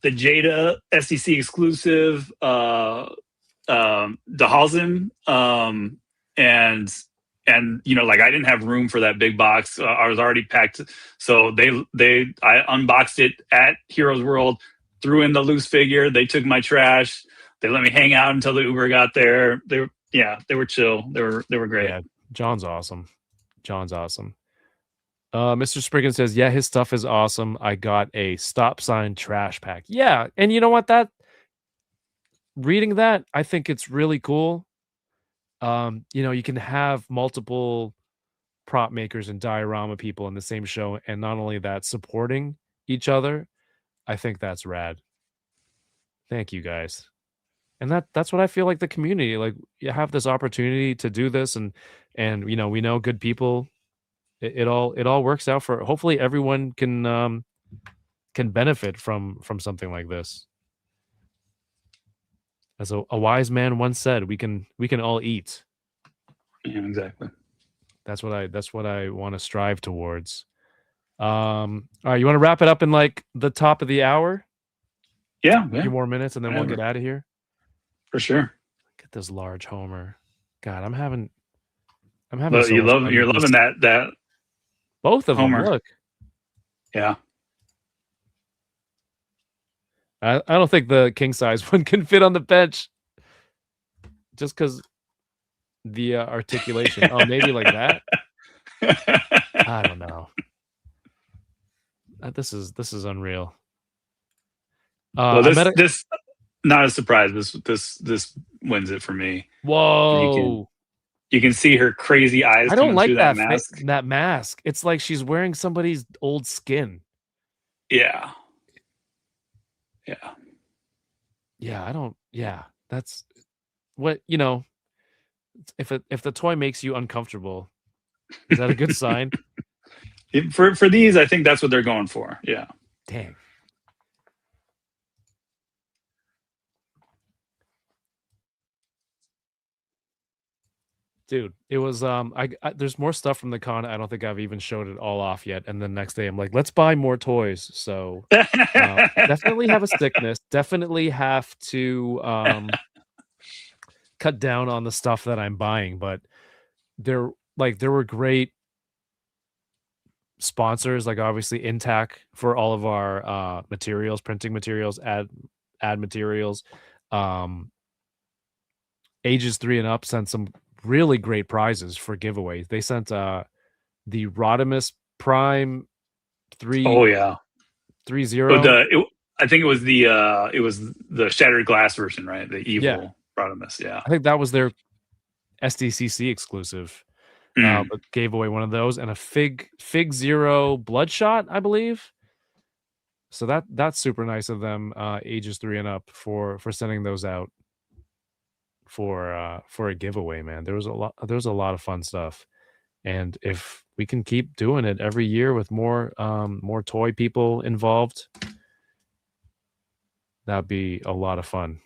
Jada SEC exclusive, the Halzen, and like I didn't have room for that big box. I was already packed, so I unboxed it at Heroes World, threw in the loose figure. They took my trash. They let me hang out until the Uber got there. They were chill. They were great. Yeah, John's awesome. Mr. Spriggan says, yeah, his stuff is awesome. I got a stop sign trash pack. Yeah, and you know what? Reading that, I think it's really cool. You can have multiple prop makers and diorama people in the same show, and not only that, supporting each other. I think that's rad. Thank you guys. And that's what I feel like the community, like you have this opportunity to do this and we know good people. It all works out for hopefully everyone can benefit from something like this. As a wise man once said, we can all eat. Yeah, exactly. That's what I want to strive towards. All right, you want to wrap it up in like the top of the hour? Yeah. A few more minutes and then we'll get out of here. For sure. Get this large Homer. God, I'm having. But you're loving that. Both of Homer. them. Look. Yeah. I don't think the king size one can fit on the bench. Just because the articulation. Oh, maybe like that. I don't know. This is unreal. Well, this not a surprise. This wins it for me. Whoa! You can see her crazy eyes. I don't like that mask. That mask. It's like she's wearing somebody's old skin. Yeah. I don't. Yeah, that's what If the toy makes you uncomfortable, is that a good sign? For these, I think that's what they're going for. Yeah. Dang. Dude, it was I there's more stuff from the con. I don't think I've even showed it all off yet. And the next day I'm like, let's buy more toys. So definitely have a sickness. Definitely have to cut down on the stuff that I'm buying. But there were great sponsors, like obviously Intac for all of our materials, printing materials, ad materials. Ages 3 and up sent some really great prizes for giveaways. They sent the Rodimus Prime 3. Oh yeah, 3.0. I think it was the Shattered Glass version, right? The evil Rodimus. Yeah, I think that was their SDCC exclusive. But gave away one of those and a Fig Zero Bloodshot, I believe. So that's super nice of them. Ages 3 and up for sending those out for a giveaway, man. There was a lot of fun stuff. And if we can keep doing it every year with more toy people involved, that'd be a lot of fun.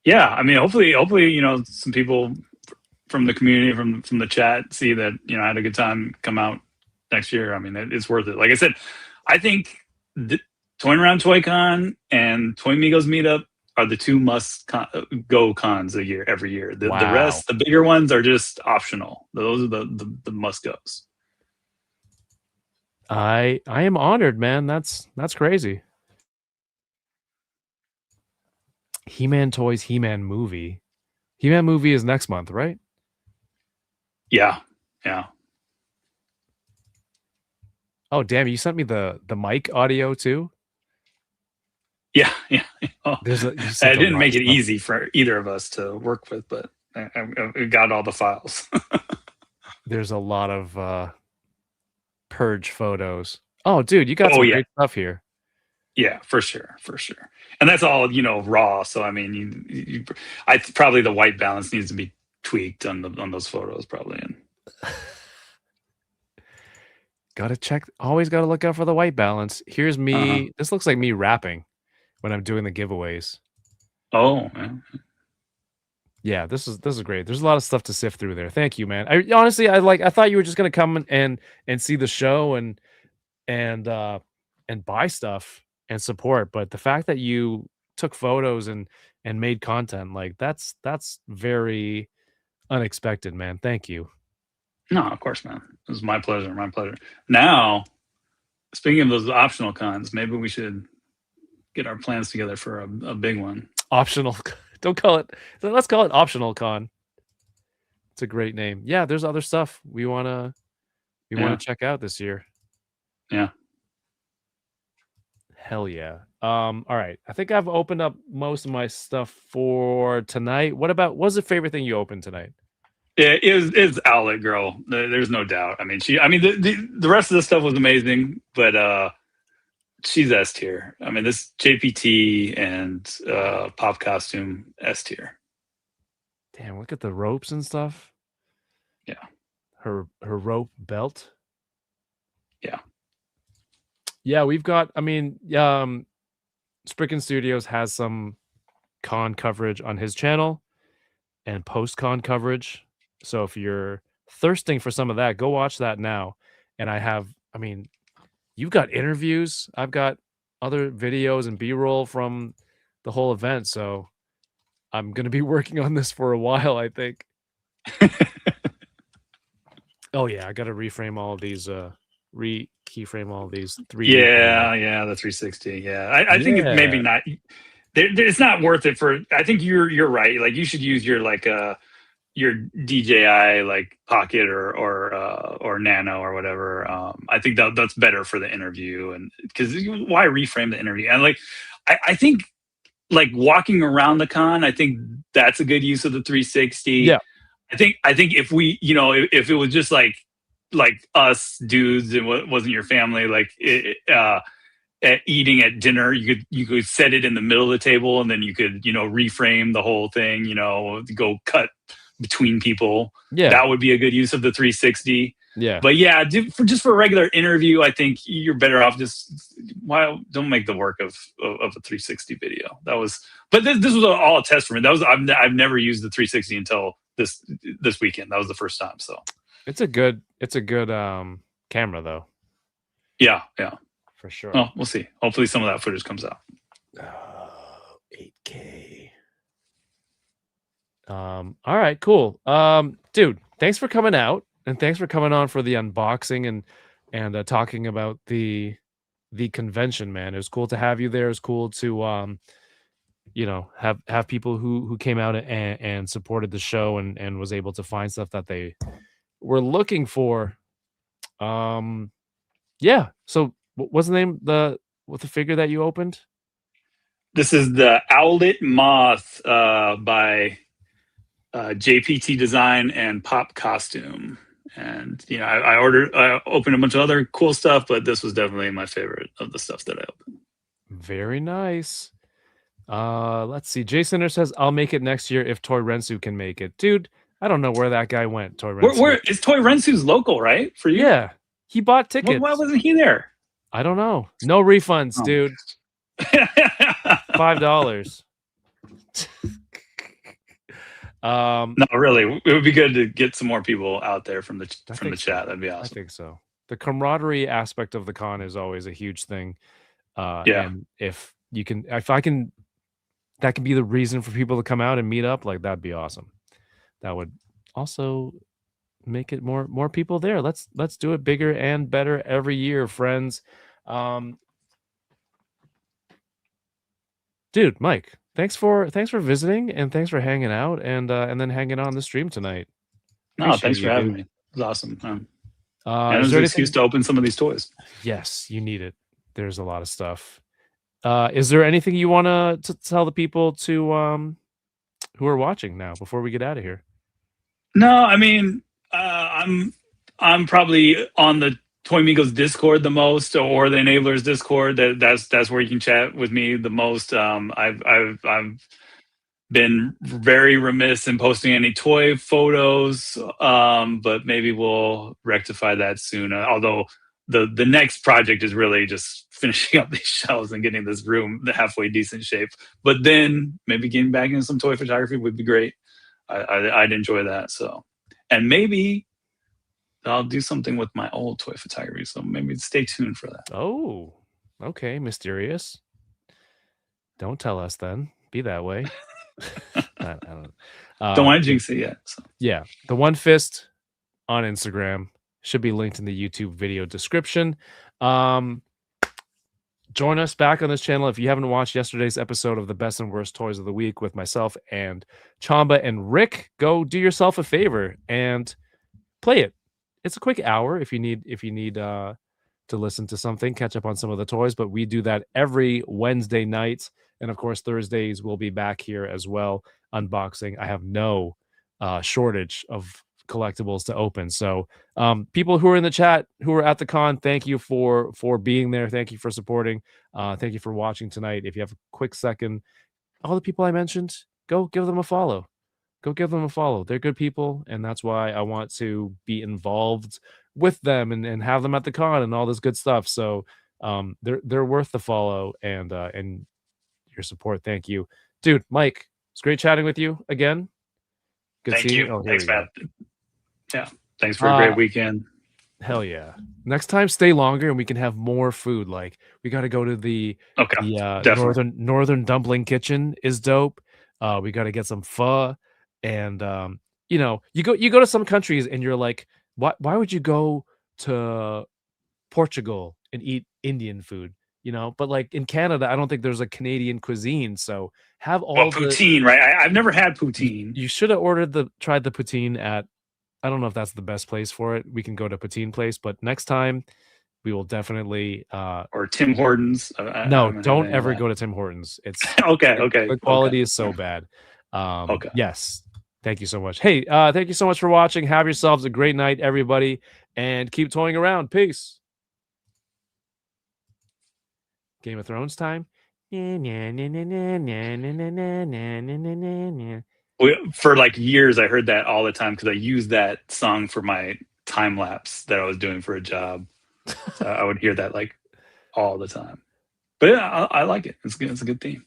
Yeah, I mean, hopefully, some people from the community, from the chat, see that I had a good time, come out next year. I mean, it's worth it. Like I said, I think Toying Around ToyCon and Toy Migos Meetup are the two go cons every year. The rest, the bigger ones, are just optional. Those are the must goes. I am honored, man. That's crazy. He-Man Toys, He-Man movie. He-Man movie is next month, right? Yeah. Oh, damn, you sent me the mic audio too? Yeah. Oh, I didn't make it stuff. easy for either of us to work with, but I got all the files. There's a lot of purge photos. Oh, dude, you got some great stuff here. Yeah, for sure. And that's all, raw. So I mean, probably the white balance needs to be tweaked on those photos, probably. And gotta check. Always gotta look out for the white balance. Here's me. This looks like me rapping when I'm doing the giveaways. Oh, man. Yeah, this is great. There's a lot of stuff to sift through there. Thank you, man. I honestly, I thought you were just gonna come and see the show and buy stuff and support, but the fact that you took photos and made content, like that's very unexpected, man. Thank you. No, of course, man. It was my pleasure. Now, speaking of those optional cons, maybe we should get our plans together for a big one. Optional. Don't call it. Let's call it optional con. It's a great name. Yeah, there's other stuff we wanna check out this year. Yeah. Hell yeah. All right. I think I've opened up most of my stuff for tonight. What's the favorite thing you opened tonight? Yeah, it's Outlet Girl. There's no doubt. I mean, the rest of the stuff was amazing, but she's S tier. I mean, this JPT and Pop Costume, S tier. Damn, look at the ropes and stuff. Yeah. Her rope belt. Yeah. Yeah, we've got, Spricken Studios has some con coverage on his channel and post-con coverage. So if you're thirsting for some of that, go watch that now. And you've got interviews. I've got other videos and B-roll from the whole event. So I'm going to be working on this for a while, I think. Oh, yeah. I got to reframe all of these, keyframe all of these 3D. Yeah, the 360. Yeah. I think it's maybe not. It's not worth it for. I think you're right. Like, you should use your your DJI Pocket or Nano or whatever. I think that's better for the interview, and because why reframe the interview? And I think walking around the con, I think that's a good use of the 360. Yeah. I think if we if it was just like us dudes and wasn't your family eating at dinner, you could set it in the middle of the table, and then you could reframe the whole thing, go cut between people. Yeah, that would be a good use of the 360. Yeah, but yeah, for a regular interview, I think you're better off don't make the work of a 360 video. But this was all a test for me. I've never used the 360 until this weekend. That was the first time. So it's a good camera though. Yeah, for sure. Well, we'll see. Hopefully some of that footage comes out. 8K. All right, cool. Dude, thanks for coming out, and thanks for coming on for the unboxing and talking about the convention, man. It was cool to have you there. It was cool to have people who came out and supported the show and was able to find stuff that they were looking for. Yeah. So what's the name what's the figure that you opened? This is the Owlet Moth by JPT Design and Pop Costume. And I opened a bunch of other cool stuff, but this was definitely my favorite of the stuff that I opened. Very nice. Let's see. Jason says, I'll make it next year if Toy Rensu can make it. Dude, I don't know where that guy went, Toy Where Rensu. is Toy Rensu's local, right? For you? Yeah, he bought tickets. Why wasn't he there? I don't know. No refunds, Oh. dude. $5. No, really, it would be good to get some more people out there from the chat. That'd be I awesome. think so. The camaraderie aspect of the con is always a huge thing. Yeah. And if I can, that can be the reason for people to come out and meet up. Like that'd be awesome. That would also make it more people there. Let's do it bigger and better every year, friends. Dude, Mike, thanks for visiting and thanks for hanging out and then hanging on the stream tonight. No, thanks for having me. It was awesome. And it was an excuse to open some of these toys. Yes, you need it. There's a lot of stuff. Is there anything you want to tell the people to who are watching now before we get out of here? No, I mean, I'm probably on the Toy Migos Discord the most, or the Enablers Discord. That's where you can chat with me the most. I've been very remiss in posting any toy photos, but maybe we'll rectify that soon. Although the next project is really just finishing up these shelves and getting this room the halfway decent shape. But then maybe getting back into some toy photography would be great. I'd enjoy that. So, and maybe I'll do something with my old toy photography. So maybe stay tuned for that. Oh, okay, mysterious. Don't tell us then. Be that way. I don't want to jinx it yet. So. Yeah, the One Fist on Instagram should be linked in the YouTube video description. Join us back on this channel if you haven't watched yesterday's episode of the best and worst toys of the week with myself and Chamba and Rick. Go do yourself a favor and play it. It's a quick hour if you need to listen to something, catch up on some of the toys, but we do that every Wednesday night. And of course, Thursdays we'll be back here as well, unboxing. I have no shortage of collectibles to open. So people who are in the chat, who are at the con, thank you for being there. Thank you for supporting. Thank you for watching tonight. If you have a quick second, all the people I mentioned, go give them a follow. Go give them a follow. They're good people, and that's why I want to be involved with them and have them at the con and all this good stuff. So they're worth the follow and your support. Thank you, dude. Mike, it's great chatting with you again. Good Thank seeing you. Oh, thanks, Matt. Yeah, thanks for a great weekend. Hell yeah. Next time, stay longer and we can have more food. Like we got to go to the northern dumpling kitchen is dope. We got to get some pho, and you go to some countries and you're like, why would you go to Portugal and eat Indian food? But like in Canada, I don't think there's a Canadian cuisine. So have all poutine, right? I've never had poutine. You should have tried the poutine at, I don't know if that's the best place for it. We can go to poutine place, but next time we will definitely or Tim Hortons. No, don't ever go to Tim Hortons. It's okay. The quality is so bad. Okay. Yes. Thank you so much. Hey, thank you so much for watching. Have yourselves a great night, everybody, and keep toying around. Peace. Game of Thrones time. For like years, I heard that all the time because I used that song for my time lapse that I was doing for a job. So I would hear that like all the time. But yeah, I like it. It's good. It's a good theme.